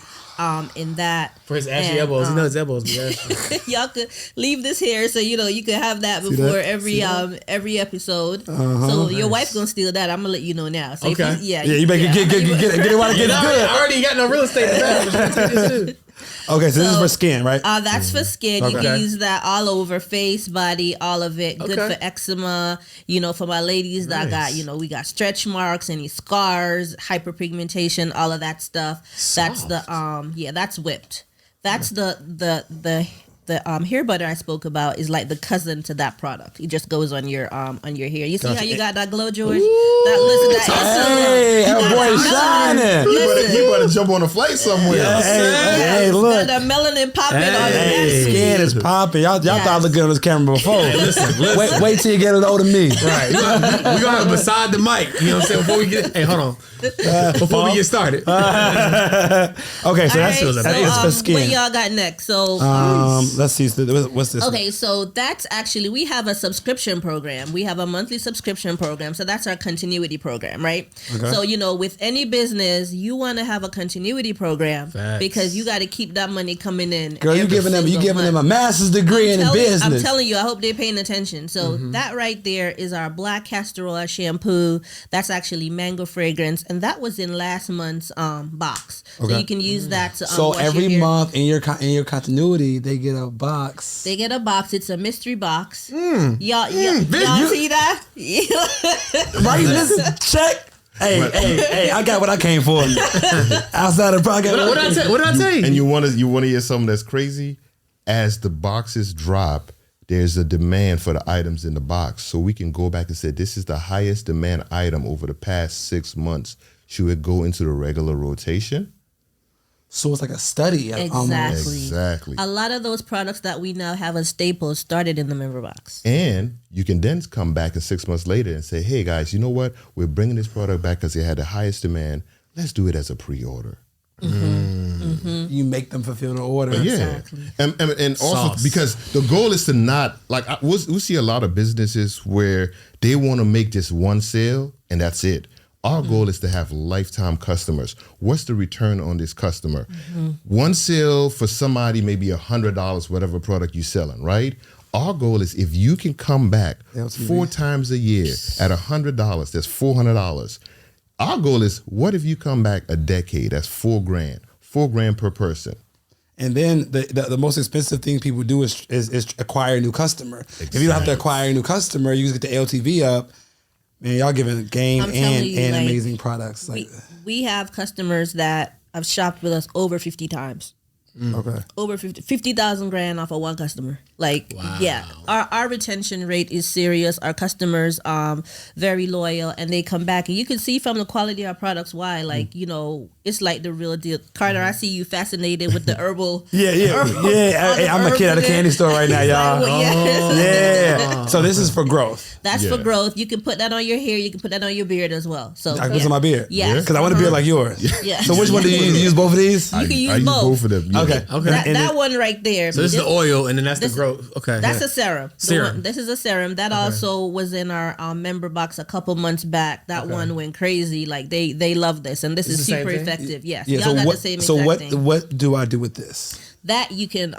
In that
For his ashy
and,
elbows. You know his elbows be ashy.
y'all could leave this here so you can have that before every episode. So your wife gonna steal that. I'm gonna let you know now. So
Okay.
You better get it while it gets good.
I already got no real estate in the back.
Okay, so this is for skin, right?
That's for skin. You
Okay.
can use that all over, face, body, all of it. Good
Okay.
for eczema. For my ladies that got, we got stretch marks, any scars, hyperpigmentation, all of that stuff. That's the that's whipped. That's the hair butter I spoke about is like the cousin to that product. It just goes on your hair. You see how you got that glow, George?
Hey, that boy shining.
You better jump on a flight somewhere.
Hey, look.
The melanin popping on
Hey,
the
skin is popping. Y'all thought I looked good on this camera before.
Listen.
Wait till you get it over to me.
Right. We're going to beside the mic. You know what I'm saying? Before we get... Hey, hold on. Before we get started.
Okay, so that's for skin.
What y'all got next? So
let's see. What's this?
okay, so that's actually, we have a subscription program. We have a monthly subscription program. So that's our continuity program, right?
Okay.
So, with any business, you want to have a continuity program.
Facts.
Because you got to keep that money coming in.
Girl, you giving them a master's degree in business.
I'm telling you, I hope they're paying attention. So that right there is our black castor oil shampoo. That's actually mango fragrance. And that was in last month's box.
Okay.
So you can use that to
So
wash
every
your hair.
month in your continuity, they get a box.
They get a box. It's a mystery box. Y'all see that?
Right? Listen, check. Hey, I got what I came for. Outside of podcast.
What did I tell you?
And you want to hear something that's crazy? As the boxes drop, there's a demand for the items in the box. So we can go back and say, this is the highest demand item over the past 6 months. Should it go into the regular rotation?
So it's like a study. Almost.
Exactly.
A lot of those products that we now have as staples started in the member box.
And you can then come back 6 months later and say, hey, guys, you know what? We're bringing this product back because it had the highest demand. Let's do it as a pre-order.
You make them fulfill the order.
Yeah. And also
Sauce.
because the goal is to not, like, we'll see a lot of businesses where they want to make just one sale and that's it. Our goal is to have lifetime customers. What's the return on this customer? One sale for somebody, maybe $100, whatever product you're selling, right? Our goal is if you can come back
LTV.
4 times a year at $100, that's $400. Our goal is, what if you come back a decade? That's $4,000. $4,000 per person.
And then the most expensive thing people do is acquire a new customer. If you don't have to acquire a new customer, you just get the LTV up. Man, y'all giving game
I'm telling you,
and
like,
amazing products.
We have customers that have shopped with us over 50 times.
Okay.
Over 50,000 grand off of one customer. Like, yeah, our retention rate is serious. Our customers very loyal, and they come back, and you can see from the quality of our products why. Like, it's like the real deal. Carter, I see you fascinated with the herbal.
Yeah. Hey, I'm a kid at a candy store right now, y'all. Yeah. So this is for growth.
That's for growth. You can put that on your hair. You can put that on your beard as well. So
I can put some on my beard.
Yeah.
Because I want a beard like yours.
Yeah.
So which one do you use? You use both of these?
You can use
I use
both.
both of them. Yeah.
Okay.
That one right there.
So this is the oil, and then that's the
this-
growth. Okay.
That's a serum.
Serum.
This is a serum that also was in our member box a couple months back. That one went crazy. Like they love this, and this is
the same
super
thing?
effective. Yes,
Yeah.
y'all
So
got
what?
the same
So
exact thing.
what do I do with this?
That you can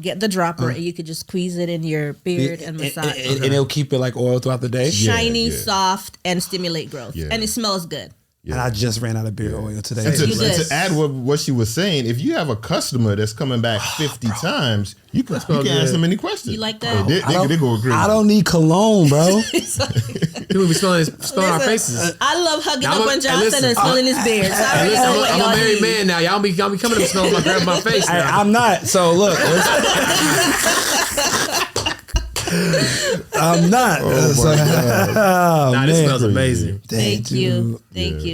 get the dropper and you can just squeeze it in your beard and massage.
And it'll keep it like oil throughout the day.
Shiny,
Yeah.
soft, and stimulate growth.
Yeah.
And it smells good.
And I just ran out of beard oil today.
And
You good.
to add what she was saying, if you have a customer that's coming back 50 times, you can ask them any questions.
You like that?
They go crazy.
I don't need cologne, bro.
People be smelling our faces.
I love hugging
Now,
up on Jonathan and smelling his beard. So I already know what
I'm
y'all
a married
need.
man now. Y'all be coming to smell my grab my face.
Hey,
Now.
I'm not. So look, I'm not.
Nah, this
man.
smells amazing.
Thank you.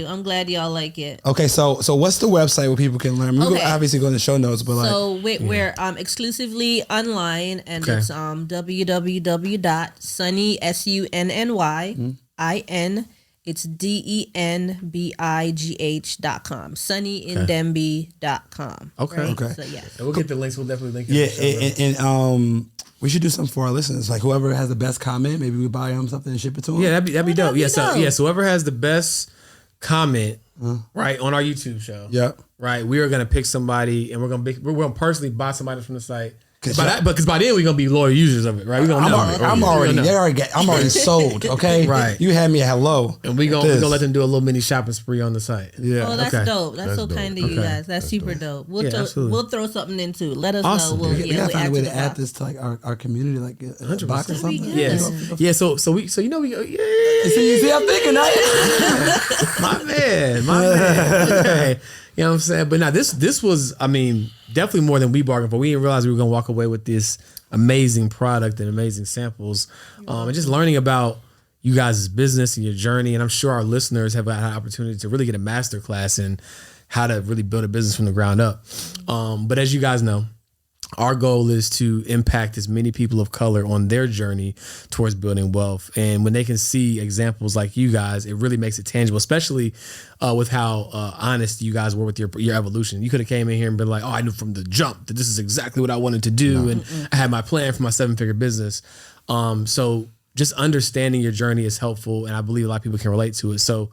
I'm glad y'all like it.
Okay, so what's the website where people can learn? We're
Okay.
obviously go in the show notes, but like,
So we're exclusively online, and it's www.sunny SUNNYIN. It's DENBIGH.com. sunnyindenby.com.
Okay.
Right?
Okay.
So yes.
And we'll get the links. We'll definitely link.
yeah,
it in the show notes.
and we should do something for our listeners. Like whoever has the best comment, maybe we buy them something and ship it to them.
Yeah, that'd be dope.
that'd be
Yeah, so
dope.
whoever has the best comment, right, on our YouTube show.
Yep.
Right, we are gonna pick somebody, and we're gonna personally buy somebody from the site. Because by then we're gonna be loyal users of it, right? We're gonna know.
I'm already sold. Okay,
right.
You had me at hello,
and we gonna let them do a little mini shopping spree on the site.
Yeah.
Oh, that's dope. That's so kind of you guys. That's super dope. We'll throw something in too. Let us know.
We gotta find a way to add this to like our community, like a box or something.
Yes. Yeah. So we See,
I'm thinking that.
my man. Okay. You know what I'm saying? But now this was, I mean, definitely more than we bargained for. We didn't realize we were gonna walk away with this amazing product and amazing samples, and just learning about you guys' business and your journey. And I'm sure our listeners have had an opportunity to really get a masterclass in how to really build a business from the ground up. But as you guys know, our goal is to impact as many people of color on their journey towards building wealth. And when they can see examples like you guys, it really makes it tangible, especially with how honest you guys were with your evolution. You could have came in here and been like, oh, I knew from the jump that this is exactly what I wanted to do. And I had my plan for my 7-figure business. So just understanding your journey is helpful. And I believe a lot of people can relate to it. So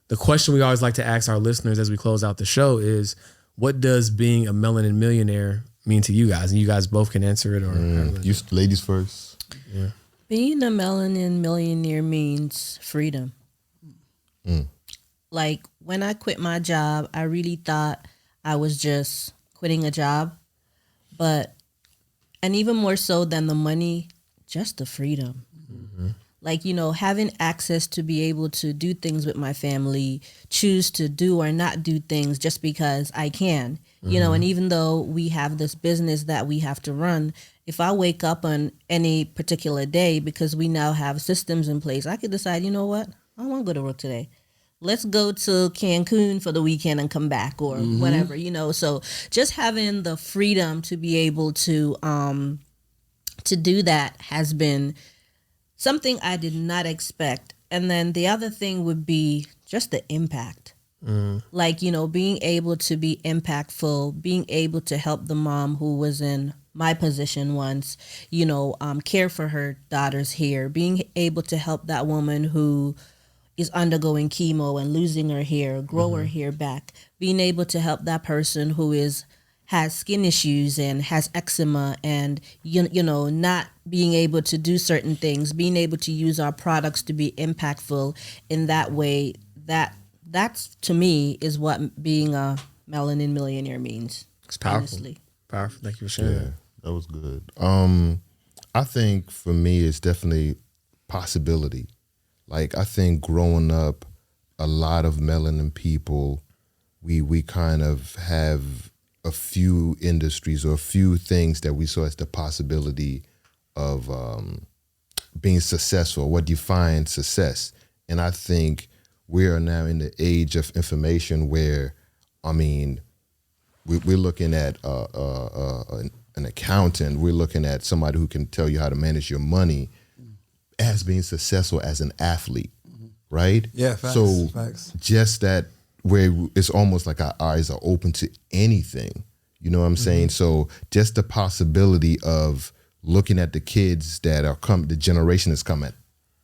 the question we always like to ask our listeners as we close out the show is, what does being a melanin millionaire mean to you guys? And you guys both can answer it, or
you ladies first.
Yeah.
Being a melanin millionaire means freedom. Like when I quit my job, I really thought I was just quitting a job, and even more so than the money, just the freedom. Like, having access to be able to do things with my family, choose to do or not do things just because I can, and even though we have this business that we have to run, if I wake up on any particular day, because we now have systems in place, I could decide, you know what, I don't want to go to work today. Let's go to Cancun for the weekend and come back, or whatever, So just having the freedom to be able to do that has been something I did not expect. And then the other thing would be just the impact. Like, being able to be impactful, being able to help the mom who was in my position once, care for her daughter's hair, being able to help that woman who is undergoing chemo and losing her hair, grow her hair back, being able to help that person who has skin issues and has eczema and, not being able to do certain things, being able to use our products to be impactful in that way, that's to me is what being a melanin millionaire means.
It's powerful.
Honestly.
Powerful. Thank you for sharing.
Yeah, that was good. I think for me, it's definitely possibility. Like, I think growing up, a lot of melanin people, we kind of have a few industries or a few things that we saw as the possibility of being successful, what defines success. And I think we are now in the age of information where, we're looking at an accountant, we're looking at somebody who can tell you how to manage your money as being successful as an athlete, right?
Yeah, facts,
so
facts.
Just that where it's almost like our eyes are open to anything. You know what I'm saying? So just the possibility of looking at the kids that are the generation that's coming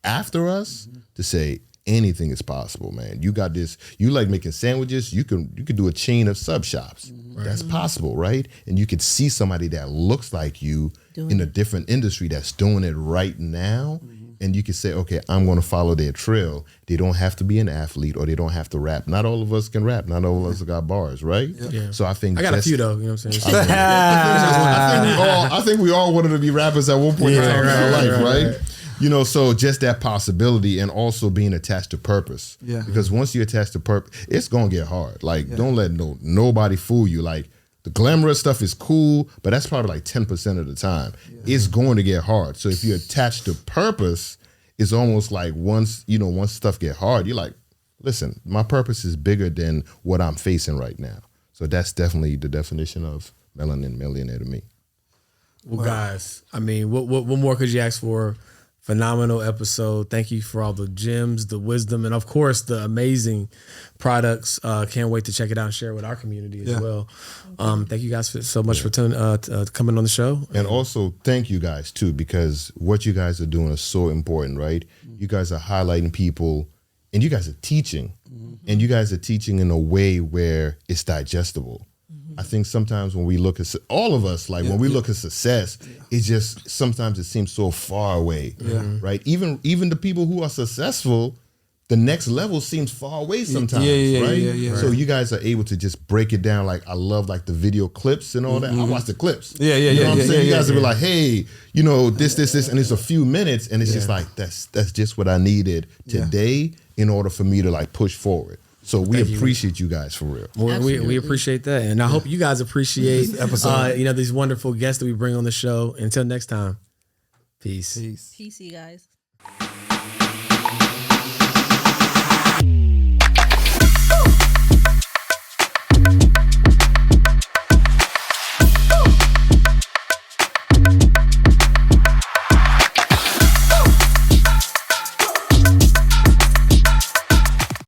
after us to say anything is possible, man. You got this, you like making sandwiches, you could do a chain of sub shops. That's possible, right? And you could see somebody that looks like you in a different industry that's doing it right now. And you can say, okay, I'm going to follow their trail. They don't have to be an athlete or they don't have to rap. Not all of us can rap. Not all of us got bars, right?
Yeah.
So I think
I got a few though. You know what I'm saying?
I think we all wanted to be rappers at one point in time in our life, right? So just that possibility and also being attached to purpose.
Yeah.
Because once you're attached to purpose, it's going to get hard. Like, don't let nobody fool you. Like, the glamorous stuff is cool, but that's probably like 10% of the time. Yeah. It's going to get hard. So if you're attached to purpose, it's almost like once stuff get hard, you're like, listen, my purpose is bigger than what I'm facing right now. So that's definitely the definition of melanin millionaire to me.
Well, guys, what more could you ask for? Phenomenal episode. Thank you for all the gems, the wisdom, and of course the amazing products. Can't wait to check it out and share it with our community as well. Thank you guys so much for coming on the show.
And also thank you guys too, because what you guys are doing is so important, right? You guys are highlighting people and you guys are teaching, and you guys are teaching in a way where it's digestible. I think sometimes when we look at all of us, like when we look at success, it just sometimes it seems so far away, right? Even the people who are successful, the next level seems far away sometimes, right? So you guys are able to just break it down. Like I love like the video clips and all that. I watch the clips. You know what I'm saying? You guys will be like, hey, you know, this, and it's a few minutes, and it's just like that's just what I needed today in order for me to like push forward. So we appreciate you guys for real.
Well, we appreciate that, and I hope you guys appreciate these wonderful guests that we bring on the show. Until next time, peace.
Peace, you guys.